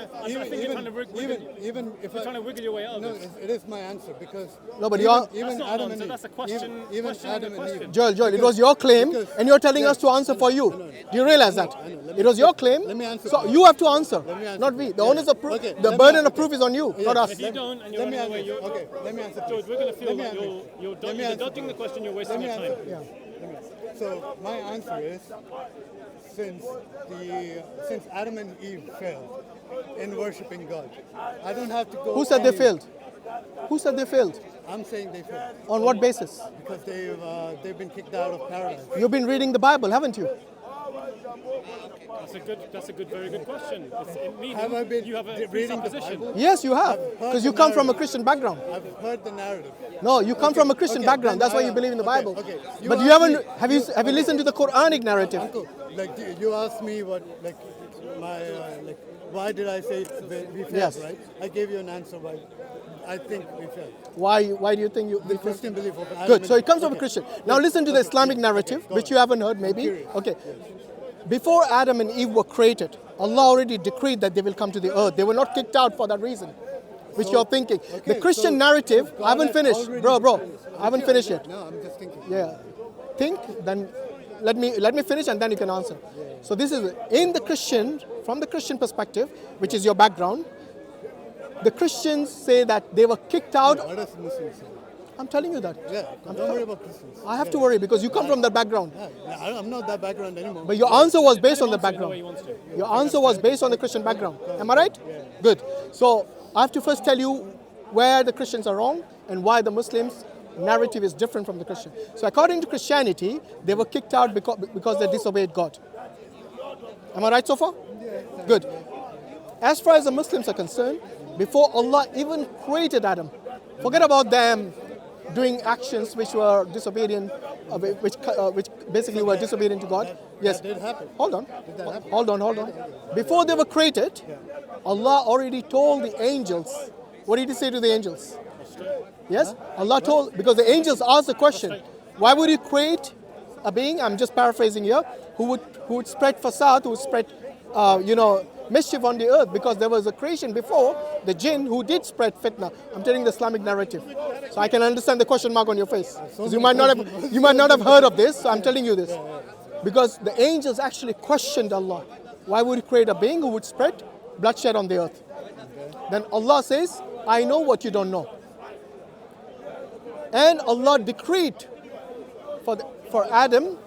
trying to wiggle even if you're trying to wiggle your way out no, of this. it is my answer because No, but even, you're- even That's not an Adam and answer, Eve, that's a question- even question and a Adam and question. Eve. Joel, it was your claim, because- and you're telling us to yes, answer I for know, you. I know. Do you realize that? I know. Let It me- was your claim, let me answer so for you have to answer, Let me answer not for we. you. The Yeah. onus of proof, Okay, the let me burden answer of proof for is on you, Yeah, not us. If you don't and you're let me running away, answer. you're Okay, let me answer. George, we're going to feel Let me like answer. you're Let me either answer. dodging the question, you're wasting Let me your answer. time. Yeah. So my answer is, since Adam and Eve failed in worshiping God, I don't have to go. Who said they anywhere. failed? Who said they failed? I'm saying they failed On what basis? because they've been kicked out of paradise. You've been reading the Bible, haven't you? That's a good, very good question. Meaning Have I been you have a reading the presupposition. Bible? Yes, you have, I've heard because the you come from a narrative. Christian background. I've heard the narrative. No, you come from a Christian okay, background. then That's why you believe in the okay, Bible. okay. You But you asked haven't. me- Have you listened to the Quranic narrative? Uncle, you asked me what why did I say we failed, Yes. right? I gave you an answer why I think we failed. Why do you think you? The Christian belief of Adam Good. and So it comes from a okay. Christian. Now listen to the Islamic narrative, which you haven't heard, maybe. curious. Okay. Before Adam and Eve were created, Allah already decreed that they will come to the earth. They were not kicked out for that reason, which you're thinking. The Okay, Christian so narrative. God I haven't had finished, already bro. decreed. I haven't finished yet. No, I'm just thinking. Yeah. Think, then let me finish and then you can answer. So this is from the Christian perspective, which is your background. The Christians say that they were kicked out. What does Muslims say? I'm telling you that. Yeah, don't worry about Christians. I have to worry because you come from that background. Yeah, I'm not that background anymore. But your answer was based on the Answer it the way he background. wants to. Your answer was based on the Christian background. Am I right? Good. So I have to first tell you where the Christians are wrong and why the Muslims' narrative is different from the Christian. So according to Christianity, they were kicked out because they disobeyed God. Am I right so far? Good. As far as the Muslims are concerned, before Allah even created Adam, forget about them doing actions which were disobedient, which basically were disobedient to God. Yes. That did happen. Hold on. that happen? Hold on. Before they were created, Allah already told the angels. What did He say to the angels? Yes? Allah told, because the angels asked the question, why would you create a being, I'm just paraphrasing here, who would spread fasad, who would spread, mischief on the earth, because there was a creation before, the jinn, who did spread fitna. I'm telling the Islamic narrative. So I can understand the question mark on your face. 'Cause you might not have heard of this, so I'm telling you this. Because the angels actually questioned Allah. Why would He create a being who would spread bloodshed on the earth? Then Allah says, I know what you don't know. And Allah decreed for Adam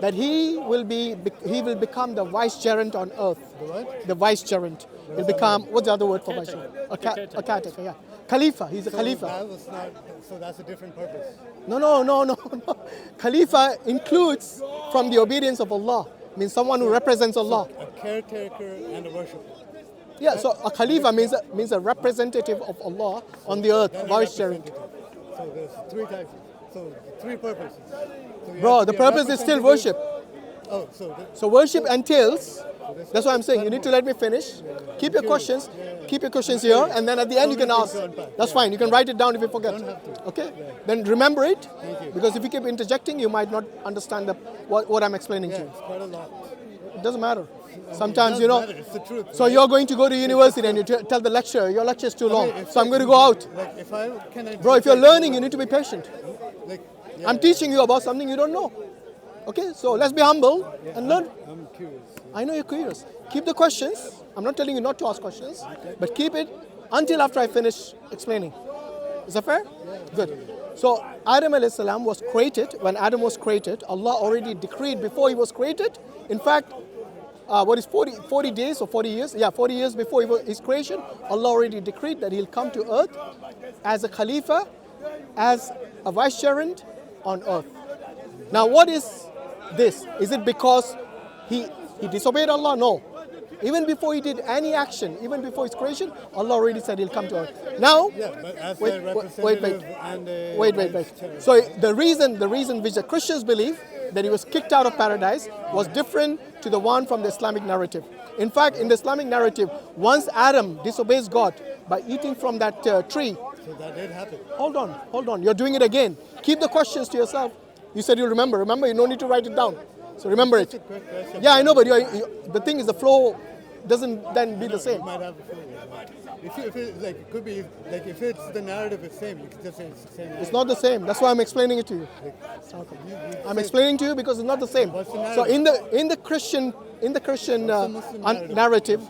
that he will become the vicegerent on earth. The what? The vicegerent. He'll become, what's the other word for vicegerent? A caretaker, yeah. Khalifa, he's a Khalifa. So that's a different purpose. No. Khalifa includes from the obedience of Allah. Means someone who represents Allah. A caretaker and a worshipper. Yeah, so a Khalifa means a representative of Allah on the earth, Then a vicegerent. representative. So there's three types. So three purposes. So you Bro, have to the be a purpose is still representative- worship. Oh, so worship entails, that's what I'm saying, you need to let me finish. Keep your questions here, and then at the end you can ask. That's fine, you can write it down if you forget. Okay? Then remember it, because if you keep interjecting, you might not understand what I'm explaining to you. it's quite a lot. It doesn't matter. Sometimes, It doesn't matter, it's the truth. so you're going to go to university and you tell the lecturer, your lecture is too long, so I'm going to go out. Like Bro, if you're learning, you need to be patient. Like, I'm teaching you about something you don't know. Okay, so let's be humble and learn. I'm curious. I know you're curious. Keep the questions. I'm not telling you not to ask questions, but keep it until after I finish explaining. Is that fair? Good. So Adam alayhi salam was created. When Adam was created, Allah already decreed before he was created. In fact, 40 days or 40 years? Yeah, 40 years before his creation, Allah already decreed that he'll come to earth as a Khalifa, as a vicegerent on earth. Now what is this? Is it because he disobeyed Allah? No. Even before he did any action, even before his creation, Allah already said he'll come to earth. Now, Yeah, but as wait, a wait, representative and a wait. vice-chair. So the reason which the Christians believe that he was kicked out of paradise was different to the one from the Islamic narrative. In fact, in the Islamic narrative, once Adam disobeys God by eating from that tree. So that did happen. Hold on. You're doing it again. Keep the questions to yourself. You said you remember. Remember, you don't need to write it down. So remember it. It's a quick question. Yeah, I know, but the thing is the flow doesn't then be the same. You might have a feeling. If it like it could be like if it's the narrative is same, you could just say it's the same. It's not the same. That's why I'm explaining it to you. I'm explaining to you because it's not the same. What's the So narrative? in the Christian Muslim narrative,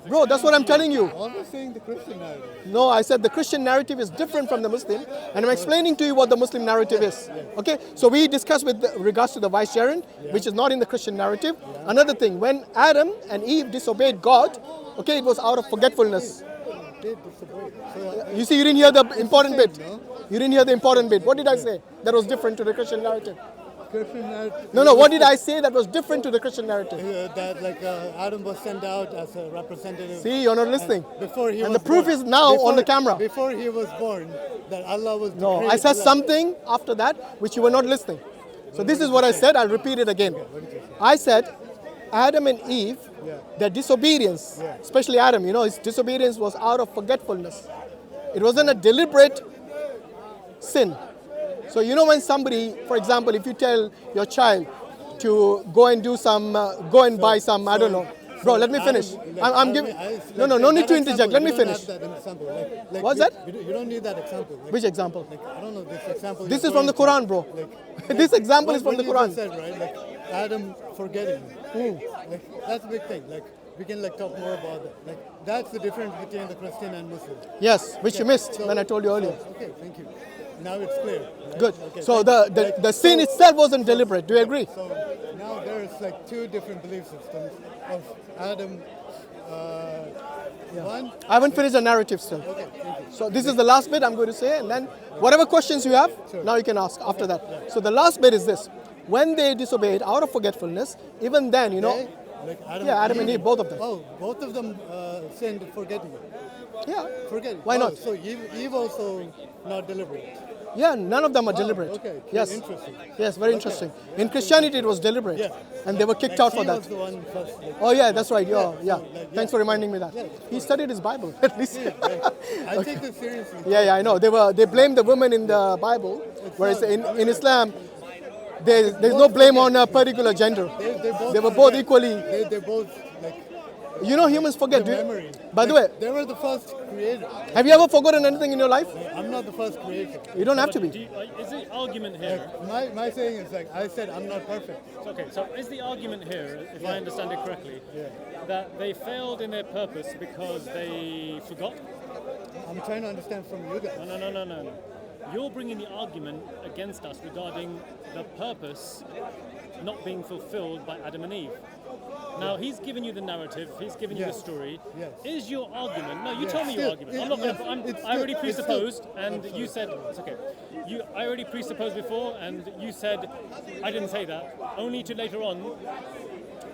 bro, that's what I'm telling you. Always saying the Christian narrative. No, I said the Christian narrative is different from the Muslim, and I'm explaining to you what the Muslim narrative is. Okay, so we discussed with regards to the vicegerent, which is not in the Christian narrative. Another thing, when Adam and Eve disobeyed God, okay, it was out of forgetfulness. They disobeyed. So, You see, you didn't hear the important bit. no? You didn't hear the important bit. What did I say that was different to the Christian narrative? Christian narrative. No, what did I say that was different to the Christian narrative? That like Adam was sent out as a representative. See, you're not listening. Before he And was the proof born. is now on the camera. Before he was born, that Allah was. No, decreed I said Allah. something after that which you were not listening. So this is what I said. I'll repeat it again. I said Adam and Eve, their disobedience, especially Adam, his disobedience was out of forgetfulness. It wasn't a deliberate sin. So when somebody, for example, if you tell your child to go and do some, go and buy some, I don't know. Bro, let me finish. I'm giving. No need to interject. Let me finish. What's that? You don't need that example. Which example? I don't know this example. This is from the Quran, bro. This example is from the What Quran. you just said, right? Like Adam forgetting. Like, that's a big thing. Like we can talk more about that. Like that's the difference between the Christian and Muslim. Yes, which you missed when I told you earlier. Okay, thank you. Now it's clear. Right? Good. Okay, So thank you. the sin itself wasn't deliberate. Do you agree? So now there's two different belief systems of Adam. One. I haven't finished the narrative still. Okay, thank you. So this is the last bit I'm going to say, and then whatever questions you have, now you can ask after that. So the last bit is this: when they disobeyed out of forgetfulness, even then, Okay? Like Adam and Eve, both of them. Oh, both of them sinned forgetting. Yeah. Forgetting. Why not? So Eve also not deliberate. Yeah, none of them are deliberate. Okay. Yes. Interesting. Yes, very interesting. In Christianity, it was deliberate, Yeah. and they were kicked out for He that. was the one first. Oh yeah, that's right. Yeah. yeah. Thanks for reminding me that. He studied his Bible at least. I take this seriously. Yeah, I know. They blamed the women in the Bible, whereas in Islam, there's no blame on a particular gender. They were both equally. They both Humans forget. the memory. By the way, They were the first creator. have you ever forgotten anything in your life? I'm not the first creator. You don't have to Do be. you, is the argument here? My saying is I said I'm not perfect. Okay, so is the argument here, if I understand it correctly, that they failed in their purpose because they forgot? I'm trying to understand from you guys. No. You're bringing the argument against us regarding the purpose not being fulfilled by Adam and Eve. Now, he's given you the narrative, he's given you the story. Yes. Is your argument, no, you Yes. tell me your Still, argument. I'm not going to, I already it's presupposed, still- and I'm you said, it's okay. I already presupposed before, and you said, I didn't say that, only to later on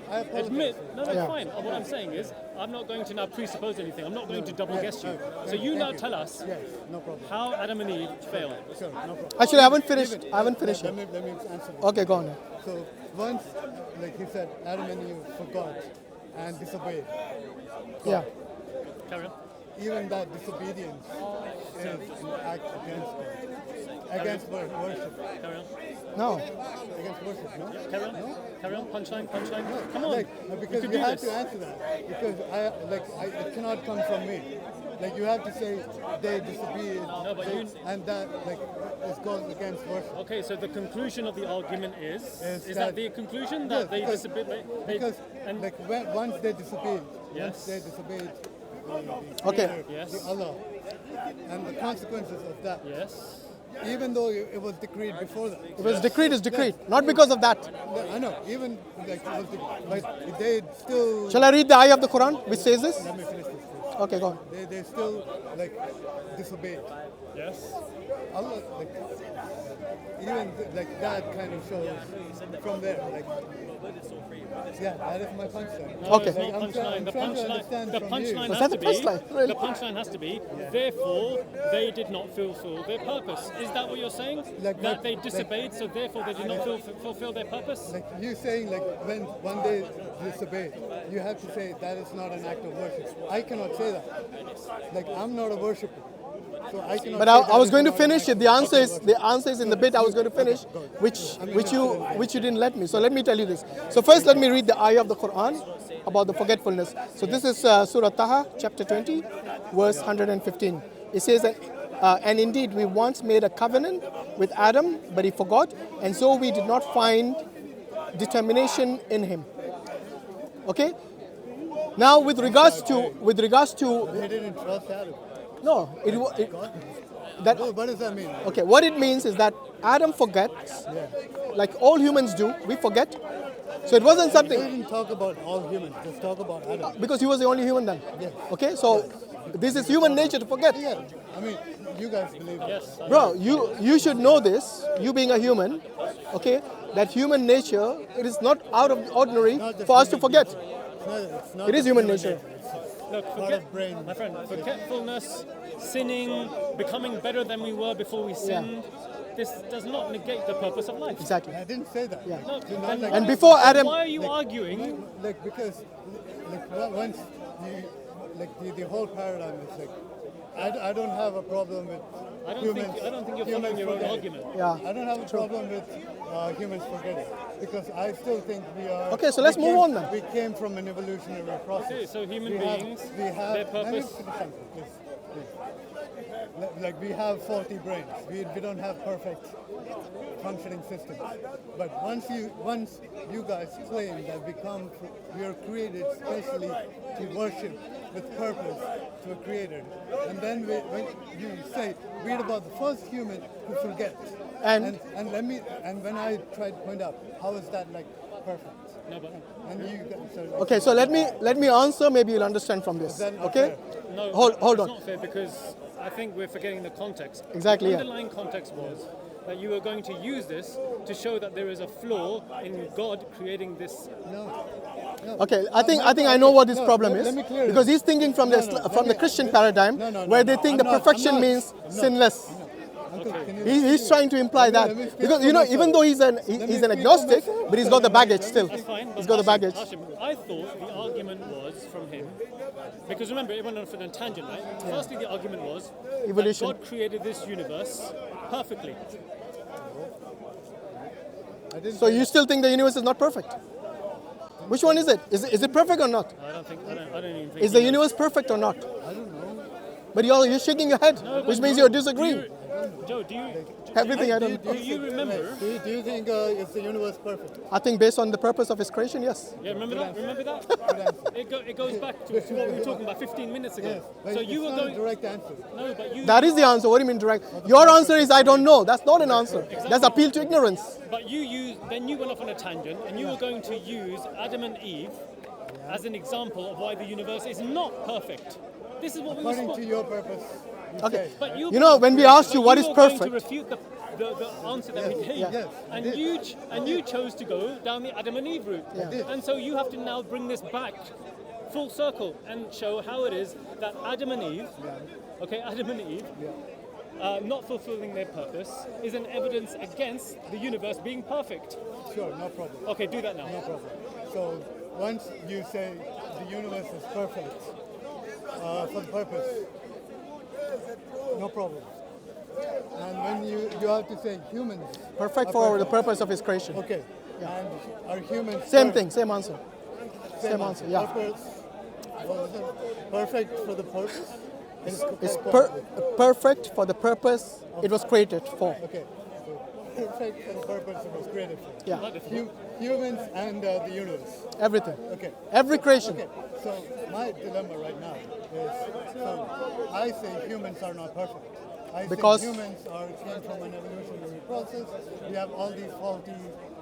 I apologize. admit, no, that's fine. What I'm saying is, I'm not going to now presuppose anything, I'm not going to double guess you. So you now tell us Yes, no problem. how Adam and Eve failed. Sure, no problem. Actually, I haven't finished. I haven't finished Let yet. me answer this. Okay, go on. So once, like he said, Adam and Eve forgot and disobeyed. Yeah. Carry on. Even that disobedience is an act against God. Against worship. Carry on. No. Against worship, no? Carry on. Carry on. Punchline. Come on. Because could you do have this. to answer that. Because it cannot come from me. Like you have to say they disobeyed. No, but and that this goes against worship. Okay, so the conclusion of the argument is Is that that- the conclusion that they because- disobeyed? Because and once they disobeyed, Yes. once they disobeyed the Okay. Creator, Yes. the Allah, and the consequences of that, yes. even though it was decreed before that. If it's decreed, it's decreed. Not because of that. I know, even it was but they still. Shall I read the ayah of the Quran which says this? Let me finish this. Please. Okay, go on. They still disobeyed. Yes. Allah, even that kind of shows from there, yeah, that is my punchline. No, Okay. it's not I'm punchline. The trying to punchline. understand The from you. punchline Was has that to the be. punchline? Really? The punchline has to be. Therefore, they did not fulfill their purpose. Is that what you're saying? That they disobeyed, so therefore they did not fulfill their purpose. Like you saying, when one day disobeyed, you have to say that is not an act of worship. I cannot say that. I'm not a worshiper. So I cannot But say I that was is going to an finish it. automatic. The answer is in the bit I was going to finish, which you didn't let me. So let me tell you this. So first, let me read the ayah of the Quran about the forgetfulness. So this is Surah Taha, chapter 20, verse 115. It says that, and indeed we once made a covenant with Adam, but he forgot, and so we did not find determination in him. Okay. Now, with regards to They didn't trust Adam. no, that What does that mean? okay. What it means is that Adam forgets, like all humans do. We forget. So it wasn't They something didn't talk about all humans. Just talk about Adam. because he was the only human then. Yes. Okay, so this is human nature to forget. Yeah. I mean, you guys believe that. Yes. Bro, you should know this. You being a human, okay, that human nature, it is not out of the ordinary Not just for us to human forget. nature. It's not It is just human nature. Look, Part of brain. my friend, forgetfulness, sinning, becoming better than we were before we sinned, this does not negate the purpose of life. Exactly. I didn't say that. Yeah. No, It's then not like- And before Adam, why are you arguing? Like because once you like the whole paradigm is like I don't have a problem with I don't humans. think you're humans following your own forgetting. argument. yeah. I don't have a problem with humans forgetting because I still think we are. Okay, so let's we move came- on then. We came from an evolutionary process. Okay, so human We have- beings, we have, their let me purpose. finish something, please. Like we have faulty brains. We don't have perfect functioning systems. But once you guys claim that we are created specially to worship with purpose to a creator, and then when you say read about the first human who forgets, And- when I tried to point out how is that like perfect, No, but and you guys are like, Okay, so let me answer. Maybe you'll understand from this. that not Okay. fair? no, Hold it's on. not fair because I think we're forgetting the context. Exactly, The yeah. underlying context was that you were going to use this to show that there is a flaw in God creating this. No. Okay, I think I know what his No, problem let is me clear because this. he's thinking from No, the no, from let the me- Christian paradigm No, where they no, think I'm the not- perfection I'm not- means I'm not. sinless. Uncle, can you He's trying to imply Let that me speak because for you know myself. even though he's an me he's an speak for agnostic, myself. but he's got the baggage still. That's fine. But He's got the Hashim, baggage. Hashim, I thought the argument was from him, because remember, it went off on a tangent, right? Firstly, the argument was Evolution. that God created this universe perfectly. I didn't So say you that. still think the universe is not perfect? Which one is it? Is it perfect or not? I don't even think. Is the he knows. universe perfect or not? I don't know. But you're shaking your head, No, but which means Joe, you're disagreeing. Joe, do you? Everything I do, don't. do you remember? Do you think is the universe perfect? I think based on the purpose of his creation, yes. Yeah, remember that? Remember that? Good answer. It goes back to what we were talking about 15 minutes ago. Yes, but So it's you were not going. a direct answer. No, but you. That is the answer. What do you mean direct? Your answer is I don't know. That's not an answer. That's appeal to ignorance. But then you went off on a tangent, and you were going to use Adam and Eve as an example of why the universe is not perfect. This is what we were According to supposed. your purpose. Okay. But You know, when we asked you what is were going to perfect, refute the answer that we gave, Yes, I and did. you chose to go down the Adam and Eve route, did. and so you have to now bring this back full circle and show how it is that Adam and Eve, not fulfilling their purpose, is an evidence against the universe being perfect. Sure, no problem. Okay, do that now. No problem. So once you say the universe is perfect for the purpose, no problem. And when you have to say humans. perfect are for the purpose of his creation. Okay. And are humans Same thing, same answer. Same answer, yeah. Purpose, what was it? Perfect for the purpose? It's perfect for the purpose it was created for. Okay. So perfect for the purpose it was created for. Yeah, Humans and the universe. everything. Okay. Every creation. Okay. So my dilemma right now is, so I say humans are not perfect. I Because- think humans came from an evolutionary process. We have all these faulty,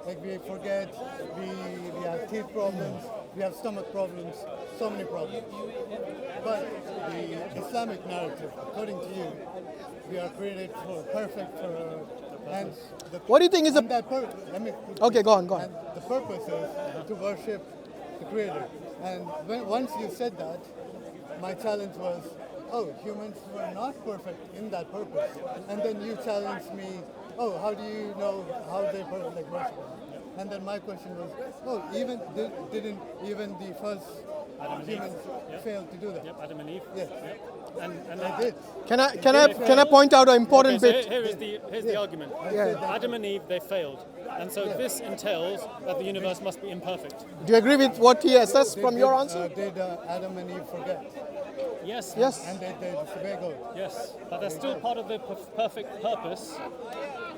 like we forget, we have teeth problems, we have stomach problems, so many problems. But the Islamic narrative, according to you, we are created for perfect for, and the, What do you think is and the... that let me Okay, go on, go on. and the purpose is to worship the Creator. And once you said that, my challenge was, oh, humans were not perfect in that purpose. And then you challenged me, oh, how do you know how they perfect like worship? And then my question was, oh, didn't even the first humans failed to do that. Yep, Adam and Eve. Yes. Yep. And I did. Can I point out an important okay, bit? so here's the argument. Adam and Eve, they failed. And so this entails that the universe must be imperfect. Do you agree with what he assessed from your answer? Did Adam and Eve forget? Yes. Yes. And they disobey God. Yes. But they're still part of the perfect purpose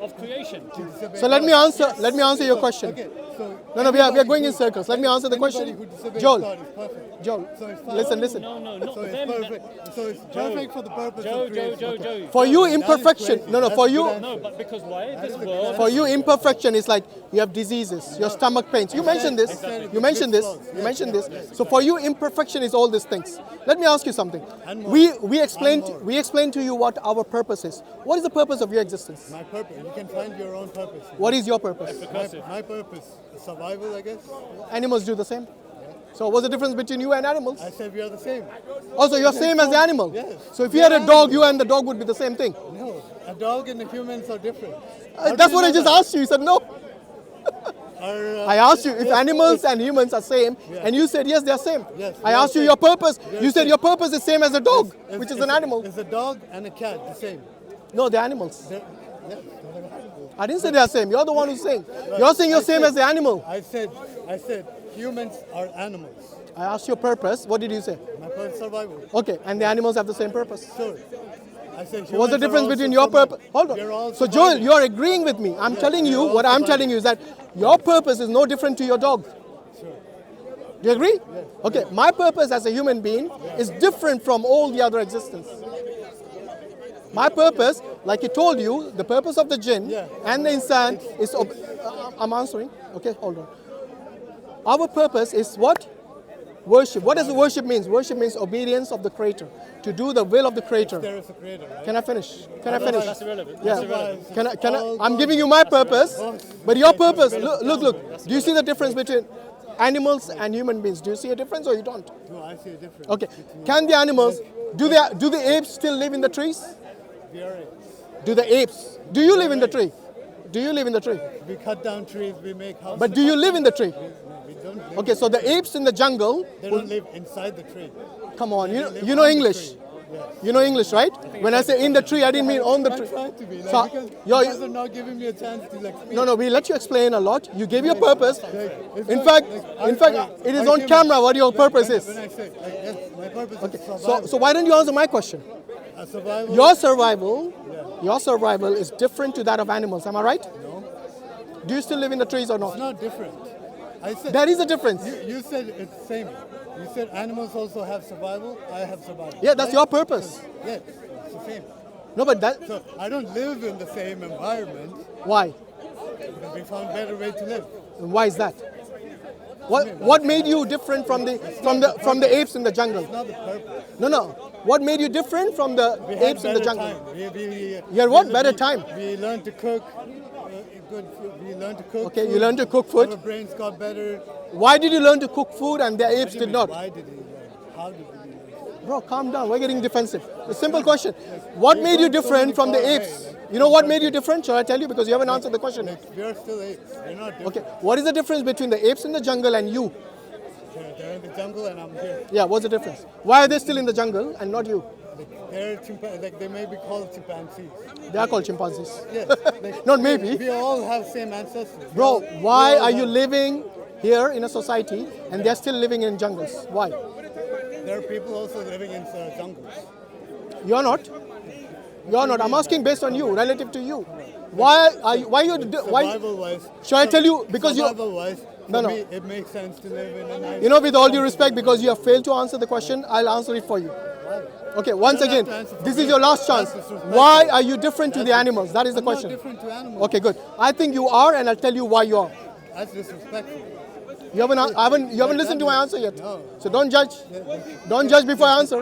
of creation. So let me answer your question. Okay, so No, we are going in circles. Let me answer the anybody question. who disobeys Joel, God is perfect. Joel, So it's fine. listen. No, not So it's them. perfect. So it's perfect for the purpose of creation. Joe. For you, That is imperfection. crazy. No, That's for a you. good No, but because why? This a world. For you, imperfection is like you have diseases, your stomach pains. You mentioned this. Exactly. You mentioned this. You mentioned this. So for you, imperfection is all these things. Let me ask you something. We explained to you what our purpose is. What is the purpose of your existence? My purpose. You can find your own purpose. What is your purpose? My purpose is survival, I guess. Animals do the same. So what's the difference between you and animals? I said we are the same. Also, you're same as the animal. Yes. So if you had a dog, you and the dog would be the same thing. No, a dog and the humans are different. That's what I just asked you. You said no. I asked you if animals and humans are same, and you said yes, they are same. Yes, I they are asked you same. your purpose. They are You said same. your purpose is same as a dog, which is an animal. Is a dog and a cat the same? No, they're animals. Yes, they're animals. I didn't say they are same. You're the one who's saying. You're saying you're same as the animal. I said humans are animals. I asked your purpose. What did you say? My purpose is survival. Okay, and the animals have the same purpose. Sure. I said What's the humans are difference also between your survival. purpose? Hold We're all on. So Joel, surviving. you're agreeing with me. I'm telling you, we're all what I'm surviving. telling you is that your purpose is no different to your dog. Sure. Do you agree? Okay, my purpose as a human being is different from all the other existence. My purpose, like he told you, the purpose of the jinn and the insan is... I'm answering. Okay, hold on. Our purpose is what? Worship. What does worship mean? Worship means obedience of the Creator, to do the will of the Creator. There is a creator, right? Can I finish? Can I finish? That's irrelevant. Yeah. That's irrelevant. Can I? I'm giving you my purpose, but your purpose. Look. Do you see the difference between animals and human beings? Do you see a difference or you don't? No, I see a difference. Okay. Can the animals? Do the apes still live in the trees? We are apes. Do the apes? Do you live in the tree? Do you live in the tree? We cut down trees, we make houses. But do you live in the tree? We don't live Okay. So the apes in the jungle. They don't live inside the tree. Come on. They live You know on the English. tree. Yes. You know English, right? When I say in the tree, I didn't mean on the I'm tree. trying to be, like, So, because you're- you guys are not giving me a chance to like speak. No, we let you explain a lot. You gave your purpose. It's In not- fact, like, it is are on humans- camera what your purpose when is. I say, like, yes, my purpose is survival. So why don't you answer my question? Survival. Your survival is different to that of animals. Am I right? No, Do you still live in the trees or it's not? not different. I said There is a difference. you said it's the same. You said animals also have survival. I have survival. Yeah, that's your purpose. Yes, it's the same. No, but that So I don't live in the same environment why? because we found better way to live. Why is that? What made you different from the apes in the jungle? It's not the purpose. No. What made you different from the We had apes in the better jungle? time. You had what? Better time? We learned to cook. Good food. We learned to cook. Okay, food. you learned to cook food. Our brains got better. Why did you learn to cook food and the apes did not? Why did we learn? How did we learn? Bro, calm down. We're getting defensive. A simple question. What made you different from the apes? You know what made you different? Shall I tell you? Because you haven't answered the question. Like, we are still apes. We're not different. Okay. What is the difference between the apes in the jungle and you? They're in the jungle and I'm here. Yeah, what's the difference? Why are they still in the jungle and not you? Like they may be called chimpanzees. They are called chimpanzees. Yes. Like, Not maybe. We all have same ancestors. Bro, We why all are you have- living here in a society and they're still living in jungles? Why? There are people also living in jungles. You're not. You're not. I'm asking based on you, relative to you. Why are you? Why you? Why? Survival-wise. Shall I tell you? Because you. Survival-wise, No, for no. me, it makes sense to live in a nice. You know, with all due respect, because you have failed to answer the question, I'll answer it for you. Okay, once You don't again, have to answer for this me. is your last chance. That's disrespectful. Why are you different to the animals? That is the I'm not question. different to animals. Okay, good. I think you are, and I'll tell you why you are. That's disrespectful. You haven't listened to my answer yet. No. So don't judge. Don't judge before I answer.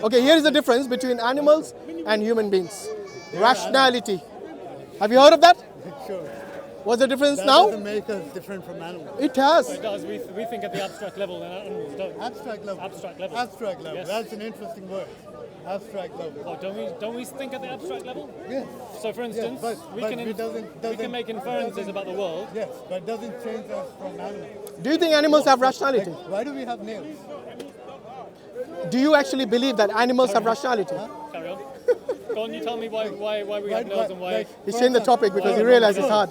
Okay, here is the difference between animals and human beings. Rationality. Have you heard of that? Sure. What's the difference That now? doesn't make us different from animals. It has. It does. We think at the abstract level and animals don't. Abstract level. Abstract level. Abstract level. Yes. That's an interesting word. Abstract level. Oh, don't we think at the abstract level? Yes. So, for instance, but we it doesn't- can make inferences about the world. Yes, but it doesn't change us from animals. Do you think animals have rationality? Like, why do we have nails? do you actually believe that animals have rationality? Carry on. Go on, you tell me why we have nails and why. He's changed the topic because he realized it's hard.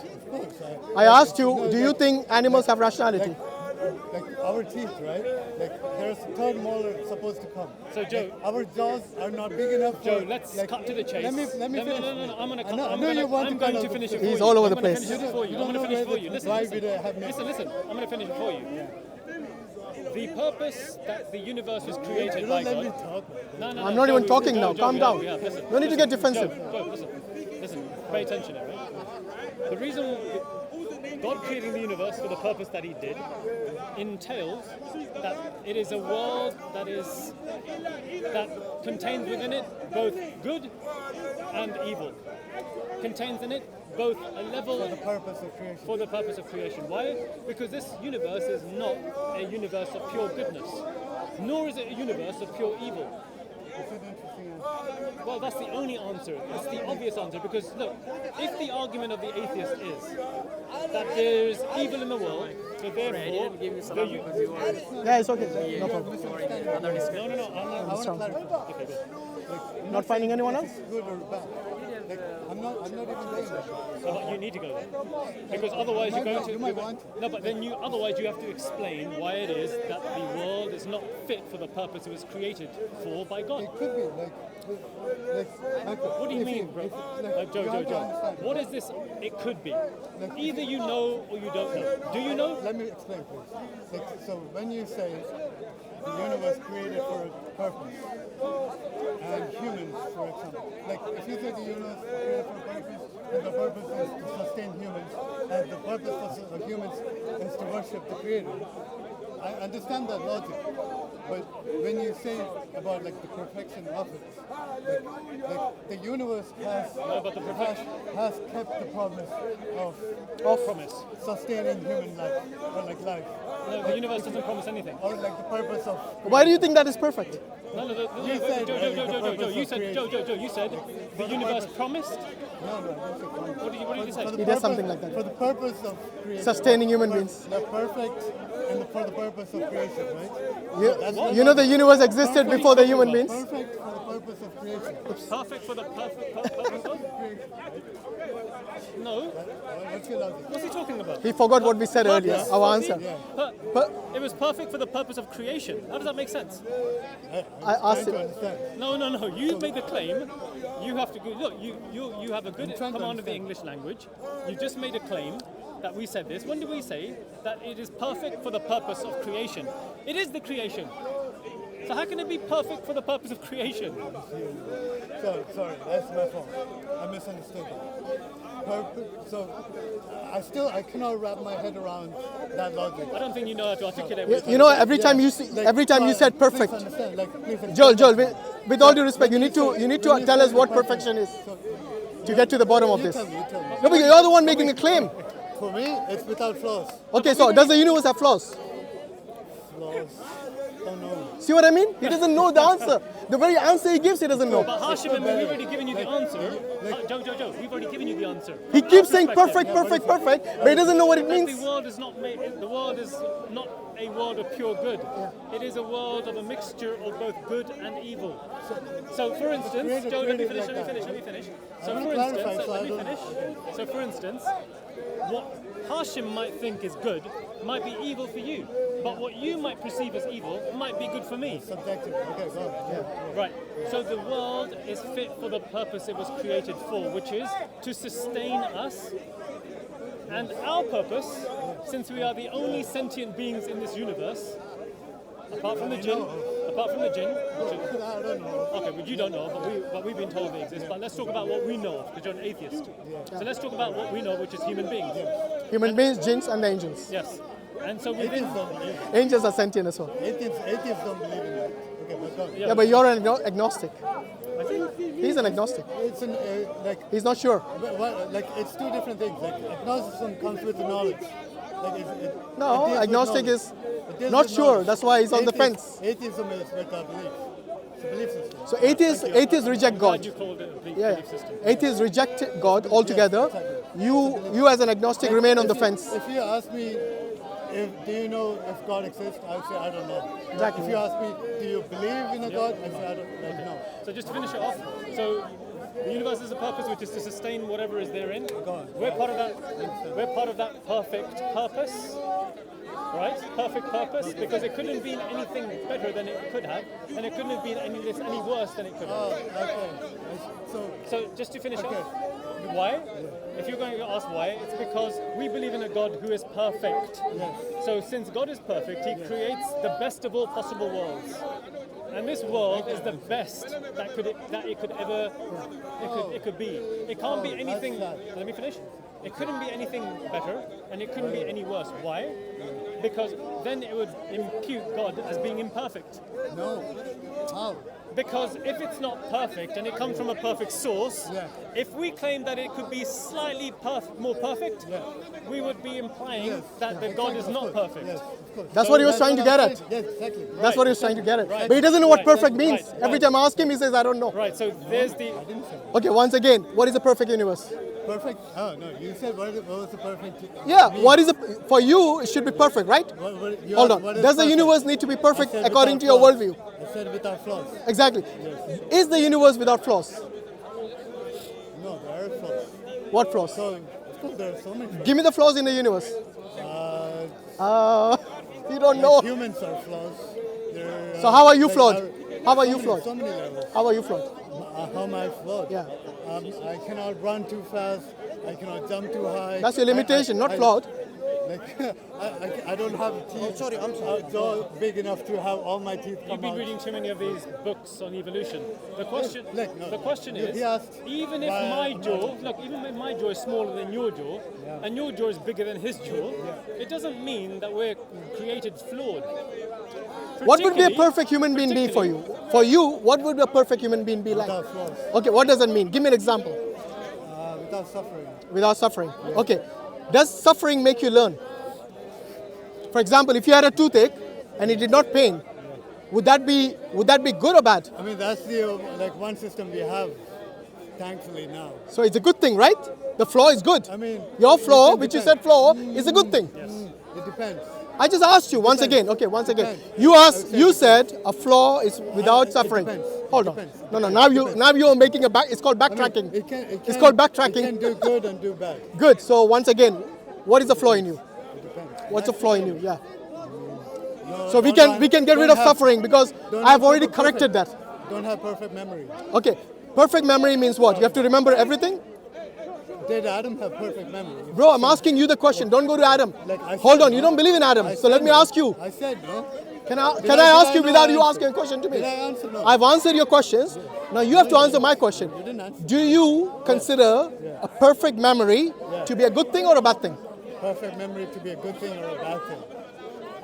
I asked you, do you think animals have rationality? Like our teeth, right? Like there's a third molar supposed to come. So Joe, Our jaws are not big enough. Joe, let's cut to the chase. Let me finish. No. I'm going to cut. I'm going to finish it for you. He's all over the I'm gonna place. finish it for you. I'm going to finish it for you. Listen. Listen. I'm going to finish it for you. The purpose that the universe was created You by don't let me God. talk. No, I'm not even talking Joe, now. Joe, Calm we down. have. Listen, No need to get defensive. Joe, listen. Pay attention here, right? The reason God creating the universe for the purpose that He did entails that it is a world that contains within it both good and evil. Contains in it both a level For the purpose of creation. for the purpose of creation. Why? Because this universe is not a universe of pure goodness, nor is it a universe of pure evil. It's an interesting answer. Well, that's the only answer. It's the obvious answer because look, if the argument of the atheist is that there is evil in the world, so therefore, Yeah, it's okay. No problem. no, I want to clarify. Okay, good. Not finding anyone else? Good or bad? Like, I'm not even going there. But you need to go there because otherwise you're going to. You might want to. No, but then otherwise you have to explain why it is that the world is not fit for the purpose it was created for by God. It could be What do you mean, bro? Joe. What is this? It could be. Either you know or you don't know. Do you know? Let me explain, please. Like, so when you say the universe created for a purpose, and humans, for example, like if you say the universe created for a purpose, and the purpose is to sustain humans, and the purpose for humans is to worship the Creator, I understand that logic. But when you say about like the perfection of it, like the universe has kept the promise of Promise. sustaining human life or like life, No, the universe doesn't promise anything. or like the purpose of. Why do you think that is perfect? No, You said, Joe, you said, creation. you said the universe promised. No, I didn't say promise. What did you say? He does something like that. For the purpose of creation. Sustaining human beings. They're perfect and for the purpose of creation, right? You know the universe existed before the human beings? Perfect for the purpose of creation. Perfect for the purpose of? No. What's your logic? What's he talking about? He forgot what we said earlier, our answer. It was perfect for the purpose of creation. How does that make sense? I asked To him. understand. No. You made the claim. You have to go. Look, you have a good trying to command of the understand. English language. You just made a claim that we said this. When did we say that it is perfect for the purpose of creation? It is the creation. So how can it be perfect for the purpose of creation? Sorry, that's my fault. I misunderstood that. So I cannot wrap my head around that logic. I don't think you know how to articulate. what You know, every time you said perfect, Please understand, please Joel, understand. with all due respect, you need to tell us what perfection is to get to the bottom of You this. tell me. No, but you're the one making a claim. For me, it's without flaws. Okay, so does the universe have flaws? Flaws. Don't know. See what I mean? He doesn't know the answer. The very answer he gives, he doesn't know. But Hashim, we've already given you the answer. Joe, we've already given you the answer. He keeps saying perfect, but he doesn't know what it The means. world is not made. The world is not a world of pure good. It is a world of a mixture of both good and evil. So, for instance, Joe, let me finish. So, for instance, what Hashim might think is good might be evil for you, but what you might perceive as evil might be good for me. Subjective. Okay, go on. Right. So the world is fit for the purpose it was created for, which is to sustain us. And our purpose, since we are the only sentient beings in this universe, apart from the jinn, I don't know. okay, but you don't know, but we've been told they exist. But let's talk about what we know of, because you're an atheist. So let's talk about what we know, which is human beings. Human beings, jinns, and the angels. Yes. And so within. Atheists don't believe. Angels are sentient as well. Atheists don't believe in that. Okay, but go on. Yeah, but you're an agnostic. I think He's an agnostic. It's like He's not sure. like it's two different things. Like agnosticism comes with the knowledge. Like No, it deals with agnostic knowledge. is It deals not with sure. knowledge. That's why he's on the fence. Atheism is with our belief. It's a belief system. So atheists reject glad you God. called it a belief Yeah, system. atheists reject God altogether. You as an agnostic remain on the fence. If you ask me, do you know if God exists? I would say I don't know. Exactly. If you ask me, do you believe in a God? I say I don't know. So just to finish it off, so the universe has a purpose, which is to sustain whatever is therein. We're part of that. We're part of that perfect purpose, right? Perfect purpose, because it couldn't have been anything better than it could have, and it couldn't have been any worse than it could have. Okay. So just to finish off, why? If you're going to ask why, it's because we believe in a God who is perfect. Yes. So since God is perfect, He creates the best of all possible worlds. And this world is the best that it could be. It can't be anything. Let me finish. It couldn't be anything better, and it couldn't be any worse. Why? Because then it would impute God as being imperfect. No. How? Because if it's not perfect and it comes from a perfect source, if we claim that it could be slightly more perfect, we would be implying that the God is not perfect. Yes, of course. That's what he was trying to get at. Yes, exactly. That's what he was trying to get at. Right. But he doesn't know what Right. perfect means. Right. Every time I ask him, he says, I don't know. Right, so there's the... Okay, once again, what is a perfect universe? Perfect? Oh, no. You said what was the perfect? Yeah, mean? what is for you, it should be perfect, right? You Hold asked, on. is Does the perfect? universe need to be perfect I said according to without your flaws. worldview? I said without flaws. Exactly. Is the universe without flaws? No, there are flaws. What flaws? So, of course, there are so many flaws. Give me the flaws in the universe. You don't know. Humans are flaws. So how are you like, flawed? How are you so flawed? So many levels. How are you flawed? How am I flawed? Yeah. I cannot run too fast. I cannot jump too high. That's your limitation, not flawed. Like, I don't have teeth. So big enough to have all my teeth come You've been out. reading too many of these books on evolution. The question, No. the question He is, asked even if why- even if my jaw is smaller than your jaw, and your jaw is bigger than his jaw, it doesn't mean that we're created flawed. What would be a Particularly- perfect human being be for you? For you, what would a perfect human being be like? Without flaws. Okay, what does that mean? Give me an example. Without suffering. Without suffering. Okay. Does suffering make you learn? For example, if you had a toothache and it did not pain, would that be good or bad? I mean, that's the one system we have, thankfully now. So it's a good thing, right? The flaw is good. I mean, Your flaw, it which you depends. said flaw, is a good thing. It depends. I just asked you once again. Okay, once again. You said a flaw is without It suffering. depends. Hold It on. depends. No. Now you are making a back. It's called backtracking. It's called backtracking. It can do good and do bad. Good. So once again, what is the flaw in you? It depends. What's the flaw in you? Yeah. No, So we don't can get don't rid of have- suffering because don't I've have already perfect- corrected that. Don't have perfect memory. Okay. Perfect memory means what? You have to remember everything? Did Adam have perfect memory? Bro, I'm asking you the question. Don't go to Adam. Like I Hold said, on. You no. don't believe in Adam. I So let said me no. ask you. I said no. Can I Did ask you know without I you answered? asking a question to me? Did I answer no? I've answered your questions. Now you have to answer my question. You didn't answer. Do you consider a perfect memory to be a good thing or a bad thing? Perfect memory to be a good thing or a bad thing?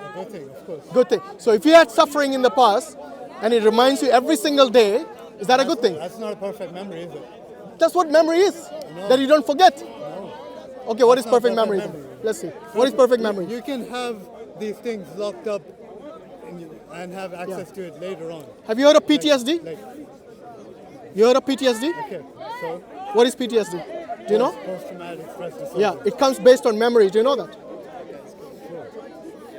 A good thing, of course. Good thing. So if you had suffering in the past and it reminds you every single day, is that a good thing? That's not a perfect memory, is it? That's what memory is. No. That you don't forget. No. Okay, what is That's not perfect memory? memory. Let's see. What is perfect memory? You can have these things locked up and have access to it later on. Have you heard of PTSD? Like, You heard of PTSD? okay, so What is PTSD? Do you know? post-traumatic stress disorder. Yeah, it comes based on memory. Do you know that?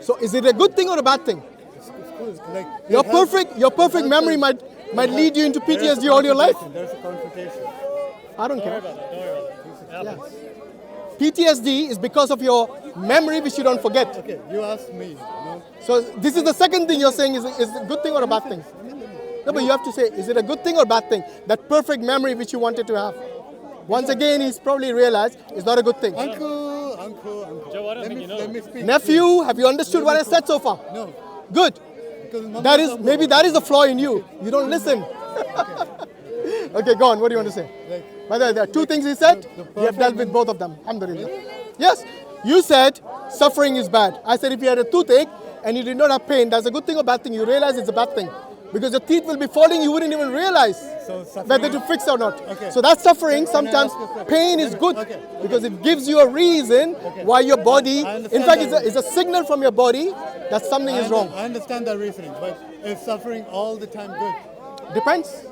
So is it a good thing or a bad thing? Of course, like, Your it helps- perfect it memory helps might lead you into There is a PTSD all your life. confrontation, There's a confrontation. I don't Don't worry care. about that. Don't worry about that. It happens. PTSD is because of your memory which you don't forget. Okay, you asked me. No? So this is the second thing you're saying is a good thing or a bad thing? No, but you have to say, is it a good thing or bad thing? That perfect memory which you wanted to have. Once again, he's probably realized it's not a good thing. Uncle. Joe, I don't Let think me, you know. let me speak. Nephew, have you understood what I said so far? No, Good. because Mama That is told me- maybe that is the flaw in you. You don't listen. Okay, go on. What do you want to say? Like, By the way, there are two things he said. the We have dealt perfect with both of them. Alhamdulillah. Yes, you said suffering is bad. I said if you had a toothache and you did not have pain, that's a good thing or bad thing. You realize it's a bad thing. Because your teeth will be falling, you wouldn't even realize So suffering whether is- to fix or not. Okay. So that suffering, Can I sometimes ask you a question? pain is good Okay. because it gives you a reason why your body, I in understand fact, that. it's a signal from your body that something is wrong. I understand that reasoning, but is suffering all the time good? Depends.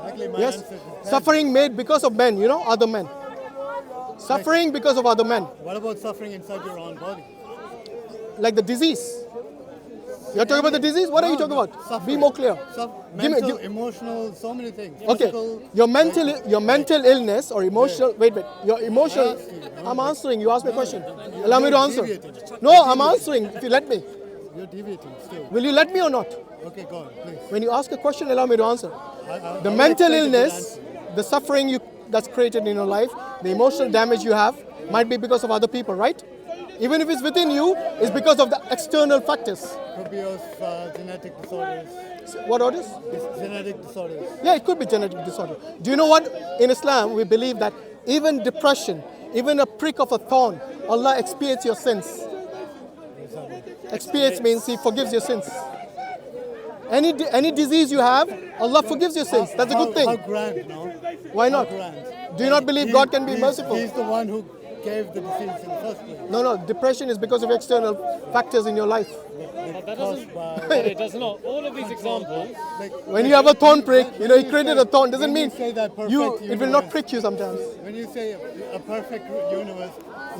Exactly my Yes, answer is depends. suffering made because of men, other men. Suffering because of other men. What about suffering inside your own body? like the disease. You're talking about the disease? What are you talking about? Suffering. Be more clear. Mental, emotional, so many things. Okay, Physical, your mental illness or emotional. Wait, your emotional. I asked you. I'm answering. You asked me a question. Allow me to answer. deviating. No, I'm answering. If you let me, You're deviating still. will you let me or not? Okay, go on, please. When you ask a question, allow me to answer. I The will mental expect a good illness, answer. the suffering that's created in your life, the emotional damage you have, might be because of other people, right? Even if it's within you, it's because of the external factors. Could be of genetic disorders. What orders? It's genetic disorders. Yeah, it could be genetic disorder. Do you know what? In Islam, we believe that even depression, even a prick of a thorn, Allah expiates your sins. Expiates means He forgives your sins. Any disease you have, Allah forgives your sins. That's a good How thing. grand, no? Why not? How grand. Do you not believe God can be merciful? He's the one who gave the disease in the first place. No, depression is because of external factors in your life. But that Caused doesn't. by But it does not. All of these examples. When you have a thorn prick, you know, He created a thorn. Doesn't when you mean say that perfect it will not universe- prick you sometimes. When you say a perfect universe,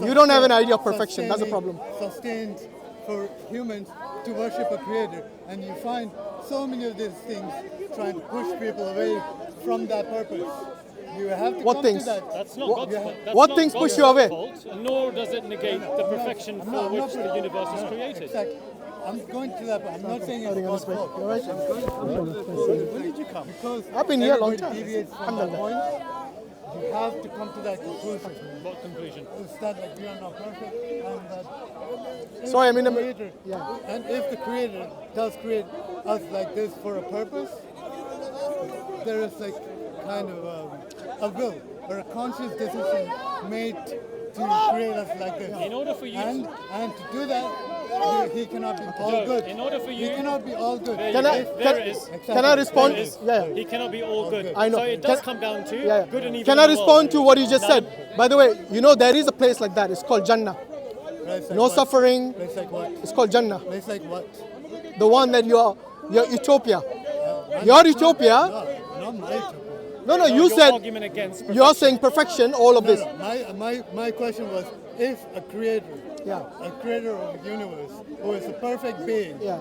You don't have an idea of perfection. That's the problem. Sustained for humans to worship a creator, and you find so many of these things trying to push people away from that purpose. You have to What come things? to that. That's not What- God's fault. That's what not things God's push you away? fault, nor does it negate the perfection for which the universe is created. Exactly. I'm going to that, but I'm not saying it's God's fault. All right? When did you come? Because I've been here a long everybody time. deviates from that point. You have to come to that conclusion. What conclusion? It's that like we are not perfect, and that if Sorry, I mean, the creator, yeah. and if the creator does create us like this for a purpose, there is like kind of a will or a conscious decision made to create us like this. In order for you and to do that, he cannot be all Joe, good. in order for you- he cannot be all good. Can I- There it is. Can I respond? There it is. Yeah. He cannot be all good. I know. So it does Can- come down to Yeah. good and evil. Can in I the respond world. to what you just None. said? By the way, you know there is a place like that. It's called Jannah. Place like No what? suffering. Place like what? It's called Jannah. Place like what? The one that you're utopia. Your utopia. No, not my utopia. No, you Your said argument against you're saying perfection. All of this. My question was, if a creator, Yeah. a creator of the universe, who is a perfect being, Yeah.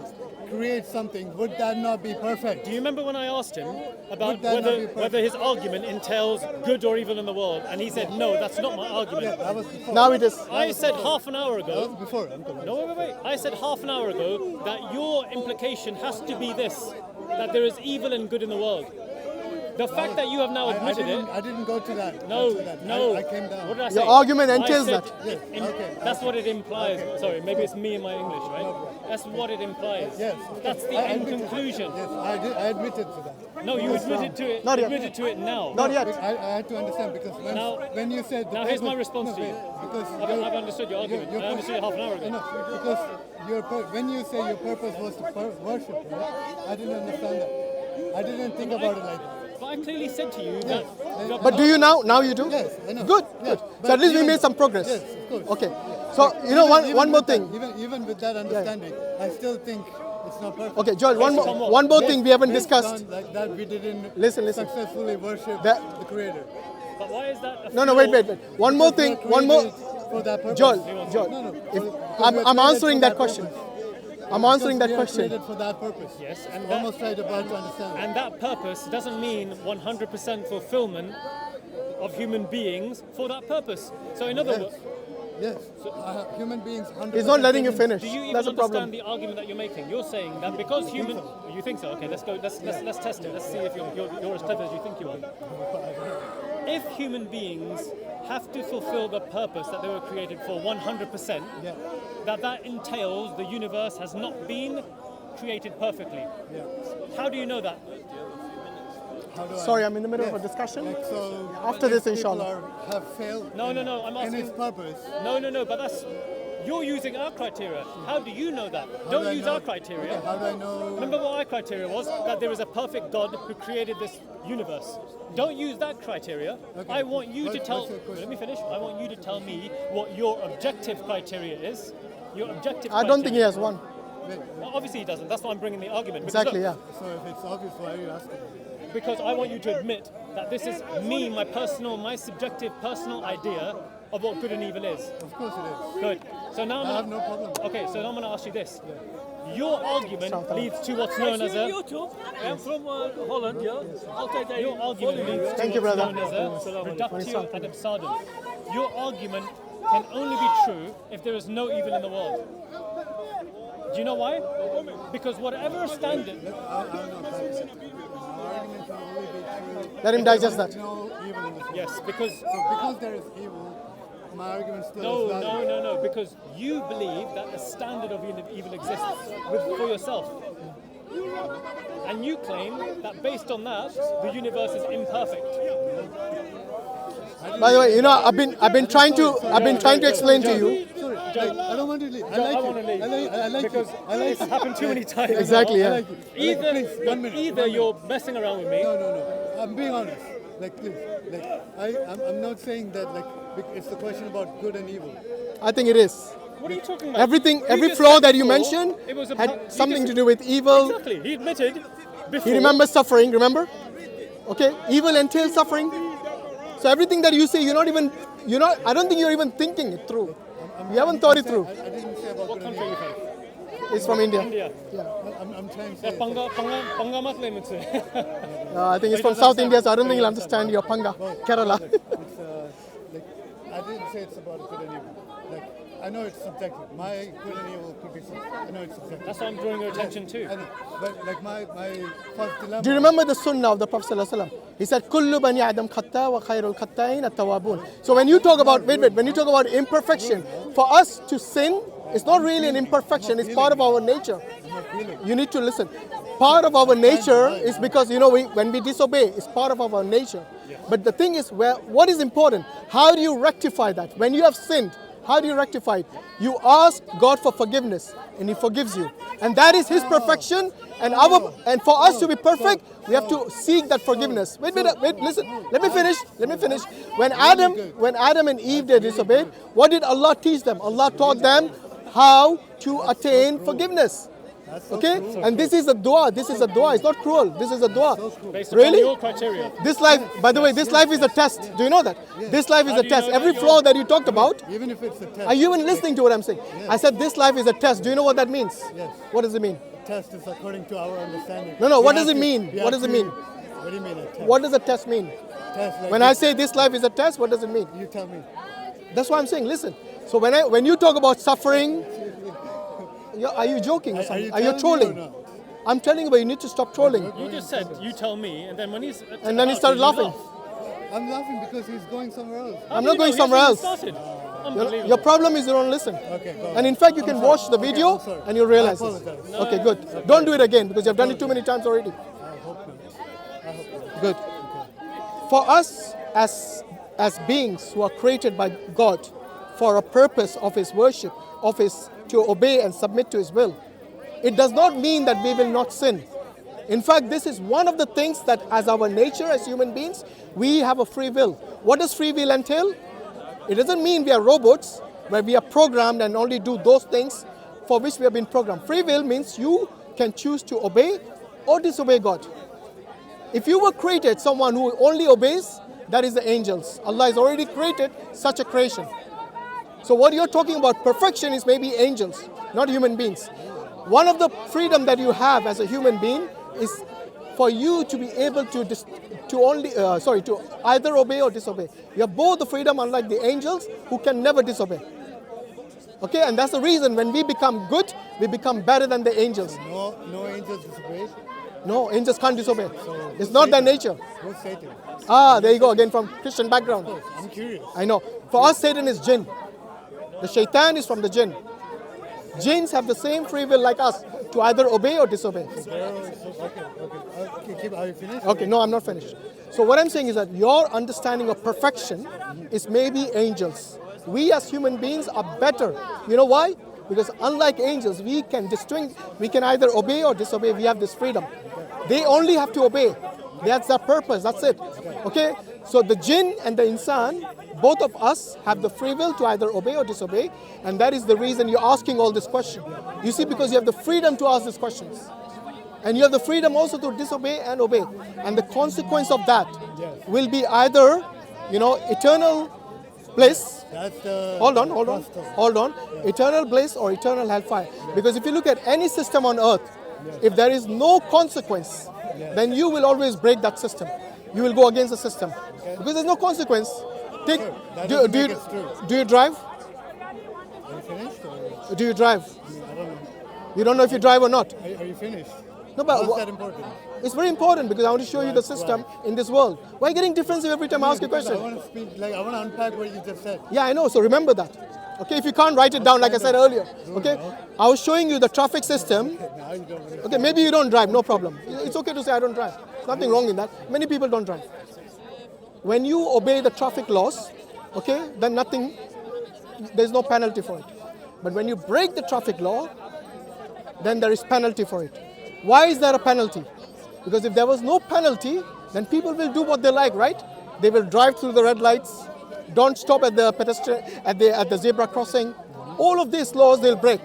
creates something, would that not be perfect? Do you remember when I asked him about Would that not be perfect? whether his argument entails good or evil in the world? And he said, no, that's not my argument. Yeah, that was before. Now it is. I said half an hour That was ago. before. I'm confused. No, wait. I said half an hour ago that your implication has to be this: that there is evil and good in the world. The fact that you have now admitted it. I didn't go to that. No, go to that. no. I came down. What did I say? Your argument I entails said that. Yes, okay. That's what it implies. Sorry, maybe it's me and my English, right? That's what it implies. Yes. That's the I end admitted- conclusion. Yes, I admitted to that. No, you admitted to it. Not yet. Admitted to it now. Not yet. I had to understand because when you said the Now here's my purpose- response no, to you. wait, because I've understood your argument. I understood it half an hour ago. No, because when you say your purpose was to worship, right? I didn't understand that. I didn't think about it like that. But I clearly said to you that. But do you now? Now you do? Yes, I know. Good. Yes, Good. So but at least we even- made some progress. Yes, of course. Okay. So you know Even one more with that- thing. Even with that understanding, I still think it's not perfect. Okay, Joel. Based on what? One more thing we haven't Based discussed. on like that we didn't Listen. successfully worship That- the Creator. But why is that? No, wait. One more thing. We were One more. created for that purpose. Joel. No. If, Because I'm we were answering created that for question. purpose. I'm answering that Because we are question. created for that purpose. Yes, and Almost right about to understand. And that purpose doesn't mean 100% fulfillment of human beings for that purpose. So in other words, Yes. Human beings. 100% He's not letting you humans. finish. do you even That's a understand problem. the argument that you're making? You're saying that because human, you think so? Okay, let's go. Let's test it. Let's see if you're as clever as you think you are. If human beings have to fulfill the purpose that they were created for 100%, Yeah. that entails the universe has not been created perfectly. Yeah. How do you know that? How do I- Sorry, I'm in the middle of a Yes. discussion. Like, so After this, if people inshallah. have failed. No, I'm in asking. its purpose. No, but that's you're using our criteria. How do you know that? How Don't do I use know- our criteria. Okay, how do I know? Remember what our criteria was? That there is a perfect God who created this universe. Don't use that criteria. Okay. I want you to What's tell. your question? Let me finish. I want you to tell me what your objective criteria is. Your objective. I don't think he criteria. has one. Wait, Well, obviously he doesn't. That's why I'm bringing the argument. Because Exactly. look, Yeah. so if it's obvious, why are you asking? Because I want you to admit that this is me, my subjective personal idea of what good and evil is? Of course it is. Good. So now I have no problem. Okay, so now I'm going to ask you this. Your argument leads to what's known as a... YouTube. I'm from Holland, yeah. Altijd Your argument leads to Thank you, what's brother. known as a reductio ad absurdum. Your argument can only be true if there is no evil in the world. Do you know why? Because whatever standard... Let him digest that. No evil in this world. Yes, because... So because there is evil, my argument still is valid. No. Because you believe that a standard of evil exists for yourself. And you claim that based on that, the universe is imperfect. By the way, you know, I've been trying to explain to you. Sorry, I don't want to leave. I like I want to leave. I like because it's happened too many times. Exactly, yeah. Either you're messing around with me. No. I'm being honest. Like this. I'm not saying that it's the question about good and evil. I think it is. What are you talking about? Every just flaw said that you before, mentioned it was had something to do with evil. Exactly. He admitted before. He remembers suffering, remember? Okay, evil entails suffering. So everything that you say, I don't think you're even thinking it through. You haven't thought it through. I didn't say about What good and country are you evil. from? It's from India. India. Yeah. I'm trying to say. Panga mat le mujhse. I think it's from South India, so I don't think he'll understand your Panga, Kerala. I didn't say it's about good and evil. I know it's subjective. My good and evil could be subjective. I know it's subjective. That's what I'm drawing your attention to. I know. But my first dilemma. Do you remember the sunnah of the Prophet ﷺ? He said, "Kullu bani Adam khata wa khairul khata'in at-tawwabun." So when you talk about when you talk about imperfection, for us to sin, it's not really an imperfection. It's part of our nature. You need to listen. Part of our nature is because when we disobey, it's part of our nature. But the thing is, what is important? How do you rectify that? When you have sinned, how do you rectify it? You ask God for forgiveness, and He forgives you, and that is His perfection. And for us to be perfect, we have to seek that forgiveness. Wait, listen. Let me finish. When Adam and Eve they disobeyed, what did Allah teach them? Allah taught them how to attain forgiveness. Okay, and this is a dua. It's not cruel. This is a dua. Based upon Really? your criteria. This life, by the way, this life is a test. Do you know that? This life is a test. Every flaw that you talked about. Even if it's a test. Are you even listening to what I'm saying? I said this life is a test. Do you know what that means? Yes. What does it mean? Test is according to our understanding. No. We What have does it to- mean? we What have does it to- mean? What do you mean a test? What does a test mean? Test like When I say this life is a test, what does it mean? you tell me. That's what I'm saying. Listen. So when you talk about suffering, are you joking or something? Are you telling me or trolling? not? I'm telling you, but you need to stop trolling. You just said, you tell me, and then when he's... And then he started laughing. I'm laughing because he's going somewhere else. I'm not going somewhere else. Your problem is you don't listen. Okay, go on. And in fact, you can watch the video I'm sorry. and you'll realize I this. apologize. Okay, good. Don't do it again because you've done it too many times already. I hope not. Good. For us as beings who are created by God for a purpose of His worship, to obey and submit to His will, it does not mean that we will not sin. In fact, this is one of the things that as our nature as human beings, we have a free will. What does free will entail? It doesn't mean we are robots where we are programmed and only do those things for which we have been programmed. Free will means you can choose to obey or disobey God. If you were created someone who only obeys, that is the angels. Allah has already created such a creation. So what you're talking about, perfection, is maybe angels, not human beings. One of the freedom that you have as a human being is for you to be able to either obey or disobey. You have both the freedom, unlike the angels who can never disobey. Okay, and that's the reason when we become good, we become better than the angels. No angels disobey. No, angels can't disobey. So It's not their nature. Who's Satan? There you go again from Christian background. I'm curious. I know. For us, Satan is jinn. The shaitan is from the jinn. Jinns have the same free will like us to either obey or disobey. Okay, are you finished? Okay, no, I'm not finished. So what I'm saying is that your understanding of perfection is maybe angels. We as human beings are better. You know why? Because unlike angels, we can either obey or disobey. We have this freedom. They only have to obey. That's their purpose. That's it. Okay? So the jinn and the insan, both of us have the free will to either obey or disobey, and that is the reason you're asking all this question. You see, because you have the freedom to ask these questions. And you have the freedom also to disobey and obey. And the consequence of that will be either, eternal bliss. That's the Hold on. Eternal bliss or eternal hellfire. Because if you look at any system on earth, if there is no consequence, then you will always break that system. You will go against the system. Because there's no consequence. Take, That do doesn't make it true. you drive? Are you finished? Or? Do you drive? I don't know. You don't know if you drive or not. Are you finished? No, but What's that important? it's very important because I want to show you the system in this world. Why are you getting defensive every time I ask a Because question? I want to speak, I want to unpack what you just said. Yeah, I know. So remember that. Okay, if you can't write it down, like I said earlier. Okay, I was showing you the traffic system. Now you don't want to. Okay, maybe you don't drive, no problem. It's okay to say I don't drive. Nothing wrong in that. Many people don't drive. When you obey the traffic laws, okay, then there's no penalty for it. But when you break the traffic law, then there is penalty for it. Why is there a penalty? Because if there was no penalty, then people will do what they like, right? They will drive through the red lights, don't stop at the pedestrian at the zebra crossing. All of these laws they'll break.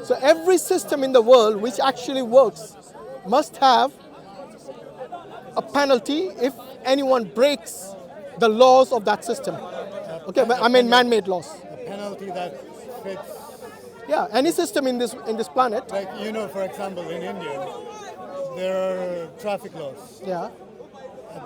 So every system in the world which actually works must have a penalty if anyone breaks the laws of that system. Okay, I mean man-made laws. A penalty that fits. Yeah, any system in this planet. Like, for example, in India, there are traffic laws. Yeah,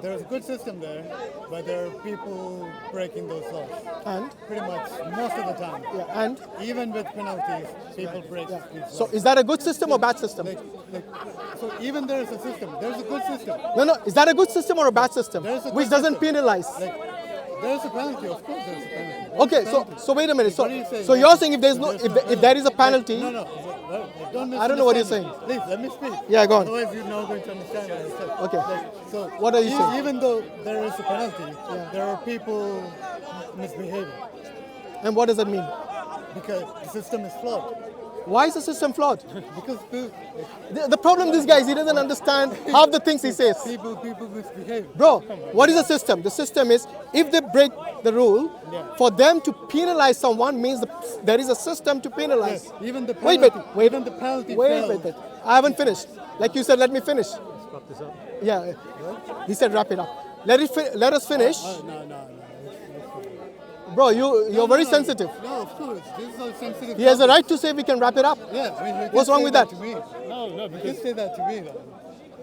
There's a good system there, but there are people breaking those laws. and Pretty much most of the time. yeah, and Even with penalties, people break these laws. so is that a good system or bad system? So even there's a system. There's a good system. No, is that a good system or a bad system? There's a Which good doesn't system. penalize. There's a penalty. Of course, there's a penalty. There's Okay, a so penalty. wait a minute. What are you saying? So you're saying if there's no if there is a penalty. No. Don't I don't know what you're misunderstand me. Please let me speak. Yeah, go on. Otherwise, you're not going to understand what I said. Okay. So What are you saying? Even though there is a penalty, there are people misbehaving And what does that mean? because the system is flawed. Why is the system flawed? Because The problem this guy is he doesn't understand half the things he says. people misbehave. Bro, what is the system? The system is if they break the rule, for them to penalize someone means there is a system to penalize. Yes, even the Wait, penalty. wait. Even the penalty. Wait. I haven't finished. Like you said, let me finish. Wrap this up. Yeah. He said wrap it up. Let us finish. No. Bro, you're very sensitive. No, of course. This is all sensitive. He has a right to say we can wrap it up. Yeah, I mean, you can What's wrong say with that? To me. No, You because can say that to me, though.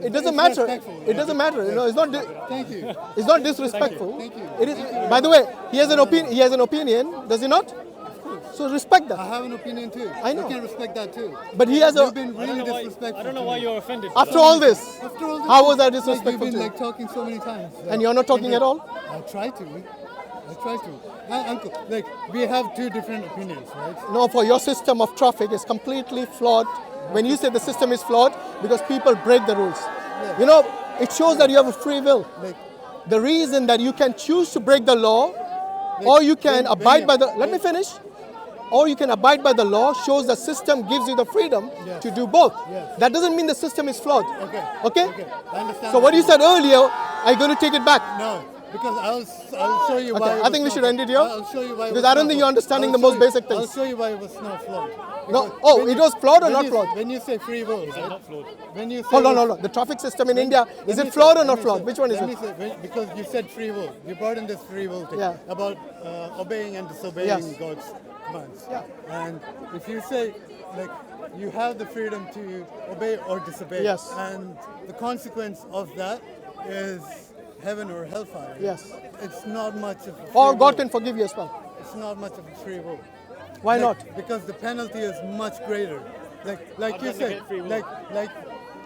It doesn't It's matter. respectful, It doesn't matter. You know, it's not. Thank you. It's not disrespectful. Thank you. It is. By the way, he has an opinion. He has an opinion, does he not? So respect I that. have an opinion too. I know. You can respect that too. But he has You've a. been I don't really know why. disrespectful. I don't know to why me. you're offended. After all this, After all this, how was I like, disrespectful you've been to you? like talking so many times. And you're not talking at all? I try to. Uncle, like we have two different opinions, right? No, for your system of traffic is completely flawed. When you say the system is flawed, because people break the rules. You know, it shows that you have a free will. Like, The reason that you can choose to break the law, or you can abide by the. Let me finish. Or you can abide by the law shows the system gives you the freedom to do both. Yes. That doesn't mean the system is flawed. Okay. Okay? I understand. So what you said earlier, are you going to take it back? No, because I'll show you why. Okay, it I was think we not- should end it here. I'll show you why. it Because was I don't not think you're flawed. understanding I'll the most show you- basic things. I'll show you why it was not flawed. No. Because Oh, when it you- was flawed or when not you- flawed? When you say free will, right? not flawed. When you say Hold on. The traffic system in India, is Let it me flawed say- or not let me flawed? say- Which one is let me it? say, because you said free will. You brought in this free will thing Yeah. about obeying and disobeying Yes. God's commands. Yeah. And if you say, like, you have the freedom to obey or disobey, Yes. and the consequence of that is heaven or hellfire. Yes. It's not much of a free Or will. God can forgive you as well. It's not much of a free will. Why Like, not? Because the penalty is much greater. Like you not said, negate free will. like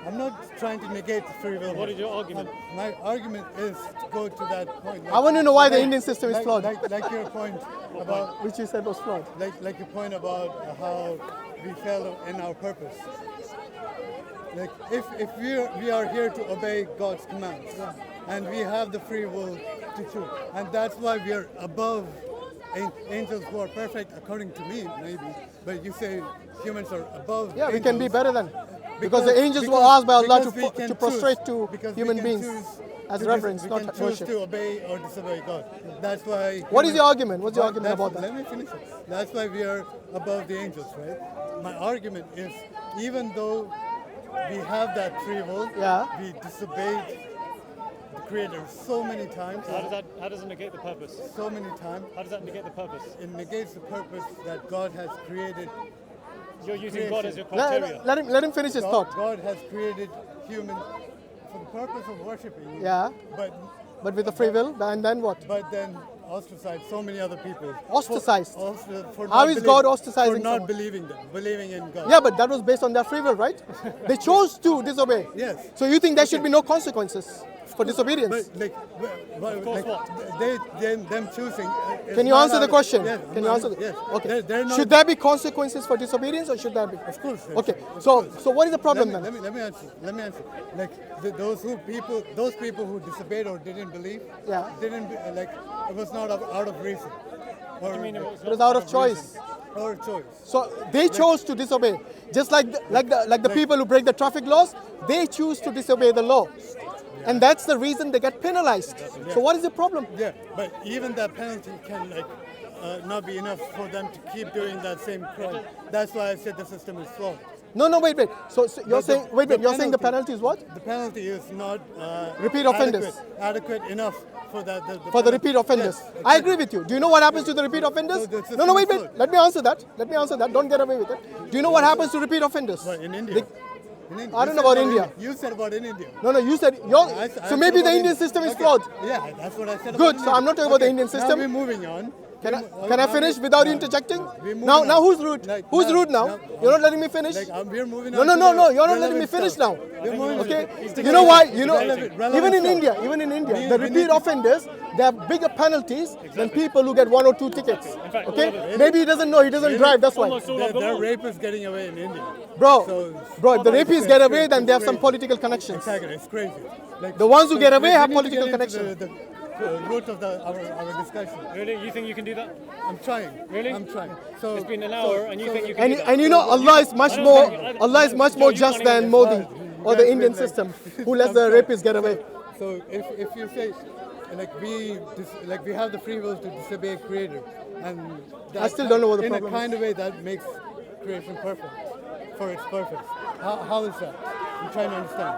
I'm not trying to negate free will. What is your argument? My argument is to go to that point. I want to know why the Indian system is flawed. Like your point about Which you said was flawed. like your point about how we fail in our purpose. Like if we are here to obey God's commands, and we have the free will to choose, and that's why we are above angels who are perfect, according to me, maybe. But you say humans are above. Yeah, we angels. can be better than. Because the angels were asked by Allah because we can to prostrate choose- to because we human can beings choose as to reverence, we not can choose worship. to obey or disobey God. That's why. What is humans- your argument? What's your argument that's- about that? Let me finish it. That's why we are above the angels, right? My argument is, even though we have that free will, Yeah. we disobeyed the creator so many times. How does it negate the purpose? So many times. How does that negate the purpose? It negates the purpose that God has created. You're using God as your Let, criteria. let him finish his thought. God has created humans for the purpose of worshiping. Yeah. But with the free will, and then what? But then ostracized so many other people. Ostracized? For How not is God believing- ostracizing For not someone? believing in God. Yeah, but that was based on their free will, right? They chose to disobey. Yes. So you think there should be no consequences for disobedience? But course them choosing. Can you answer the question? Yes, Can you answer? Yes. Okay. They're not, Should there be consequences for disobedience, or should there be? Of course. Okay. So what is the problem then? Let me answer. Like those people who disobeyed or didn't believe. Yeah. It was not out of reason. Or, I mean, it was It was out of choice. reason. Or choice. So they chose to disobey, just like the people who break the traffic laws. They choose to disobey the law, and that's the reason they get penalized. So what is the problem? Yeah, but even that penalty can not be enough for them to keep doing that same crime. That's why I said the system is flawed. No, wait. So you're saying, you're saying the penalty penalty- is what? The penalty is not Repeat offenders. adequate enough for that. For the repeat offenders. Yes, I agree with you. Do you know what happens to the repeat offenders? So the system No, wait. is flawed. Let me answer that. Don't get away with it. Do you know what happens to repeat offenders? But in India. I don't You know said about India. You said about in India. No, you said I so said maybe about the Indian India. system is Okay. flawed. Yeah, that's what I said. Good, About so I'm not talking about the Indian Now system. we're moving on. Can I finish without interjecting? We're moving Now on. who's rude? Who's rude now? You're not letting me finish? We're moving No, on. no, to you're not the letting me relevant finish stuff. now. We're moving Okay? on. You know why? Relevant Even in stuff. India, the We need repeat to- offenders, they have bigger penalties than people who get 1 or 2 tickets. fact, Okay? Maybe he doesn't know, he doesn't drive, that's why. Almost all There of them are all. rapists getting away in India. Bro, So- if the rapists get away, then they have some political connections. Exactly, it's crazy. The ones who get away have we need to political get into connection. The root of our discussion. Really? You think you can do that? I'm trying. Really? I'm trying. So It's been an hour, and you think you can And do that? and you know Allah is much I don't more think- I don't- Allah is much Joe, more you just can't even than Modi or the guys Indian will, like- system, who lets the rapists get away. So if you say we have the free will to disobey Creator, and that, I still don't know what the in problem a kind of way that makes creation perfect for its purpose. How is that? I'm trying to understand.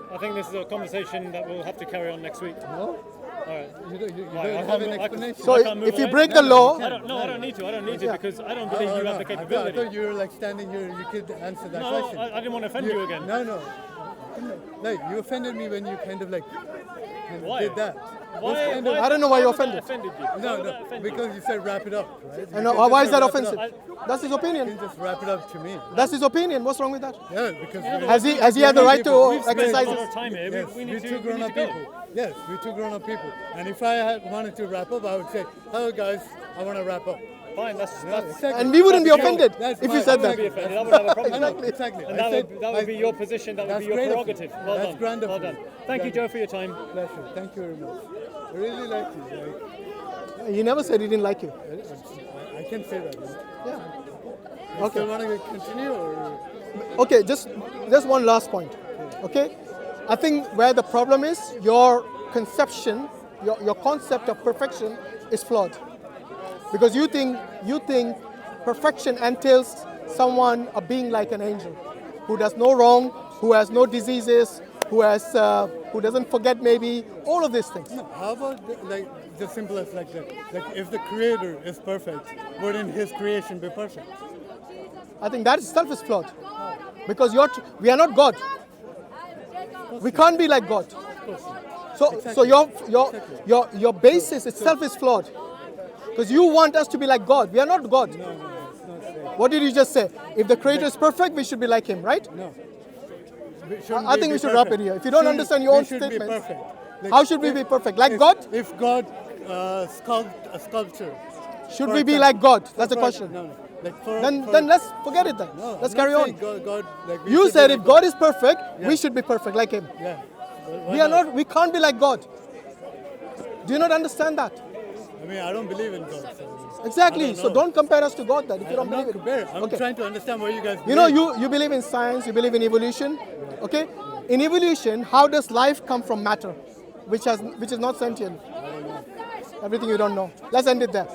I think this is a conversation that we'll have to carry on next week. No, All right. you don't Right, I have can't an move- I can- explanation. So I can't move if you away. break the law, I don't need to because I don't believe you have the I capability. thought you were like standing here. You could answer that No, question. I didn't want to offend you again. No. Like you offended me when you kind of Why? did that. Why, kind of- I don't know why you're would that offended. offended you? Why No, would that offend you? because you said wrap it up, right? I You know, can why just is that wrap it up. offensive? That's his You opinion. can just wrap it up to me. That's his opinion. What's wrong with that? Yeah, because Has he had the right to We've spent a exercise lot it? of time here. Yes, We we're need two to grown-up go. people. Yes, we're two grown-up people. And if I had wanted to wrap up, I would say, "Hello, guys, I want to wrap up." Fine, that's Exactly. And we wouldn't be That's offended That's if my- you said I wouldn't be that. offended. I would have a problem. Exactly. Exactly. And I said- that would be your position. That would That's be your great of you. prerogative. Well That's done. grand of Well you. done. Thank you, Joe, for your time. Pleasure. Thank you very much. I really like you. He never said he didn't like you. I can say that. Right? Yeah. You Okay. still want to continue or? Okay, just one last point. Okay? I think where the problem is, your conception, your concept of perfection is flawed. Because you think perfection entails someone, a being like an angel, who does no wrong, who has no diseases, who doesn't forget maybe, all of these things. How about the simplest like that? Like if the Creator is perfect, wouldn't His creation be perfect? I think that itself is flawed. Because we are not God. We can't be like God. So your basis itself is flawed. Because you want us to be like God. We are not God. No, it's not safe. What did you just say? If the Creator is perfect, we should be like Him, right? No. I think we should wrap it here. If you don't understand your own we should statements, be perfect. Like, how should we be perfect? Like if- God? If God sculpt a sculpture, Should for we be example- like God? That's the for- question. No. Like for, Then let's forget it then. No, Let's I'm carry not on. saying God, like we You should said be if like God is perfect, Yeah. we should be perfect like Him. Yeah. Why We can't be like God. Do you not understand that? I mean, I don't believe in God. So Exactly. I don't So know. don't compare us to God then if you don't I'm not believe it. comparing. I'm Okay. trying to understand what you guys You know, believe. you believe in science, you believe in evolution. Okay? In evolution, how does life come from matter, which is not sentient? Everything you don't know. Let's end it there.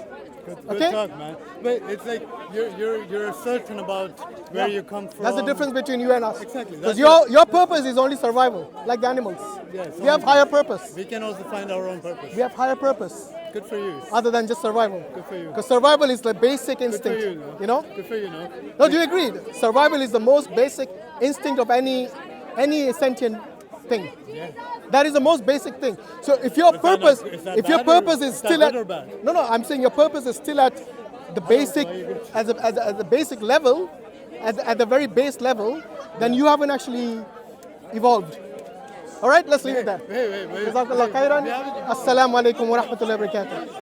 Good Okay? talk, man. But it's like you're certain about where you come from. That's the difference between you and us. Exactly. Because That's your purpose is only survival, like the animals. Yes, We have higher purpose. We can also find our own purpose. We have higher purpose Good for you. other than just survival. Good for you. Because survival is the basic Good for instinct. you. You know? Good for you, no? No, do you agree? Survival is the most basic instinct of any sentient thing. Yeah. That is the most basic thing. So if your purpose, is that if your bad or- purpose is is that still good at, or bad? no, I'm saying your purpose is still at the basic, as a basic level, at the very base level, then you haven't actually evolved. All right, let's leave it there. Wait. Jazakallah khairan. We haven't- Assalamu alaikum wa rahmatullahi wa barakatuh.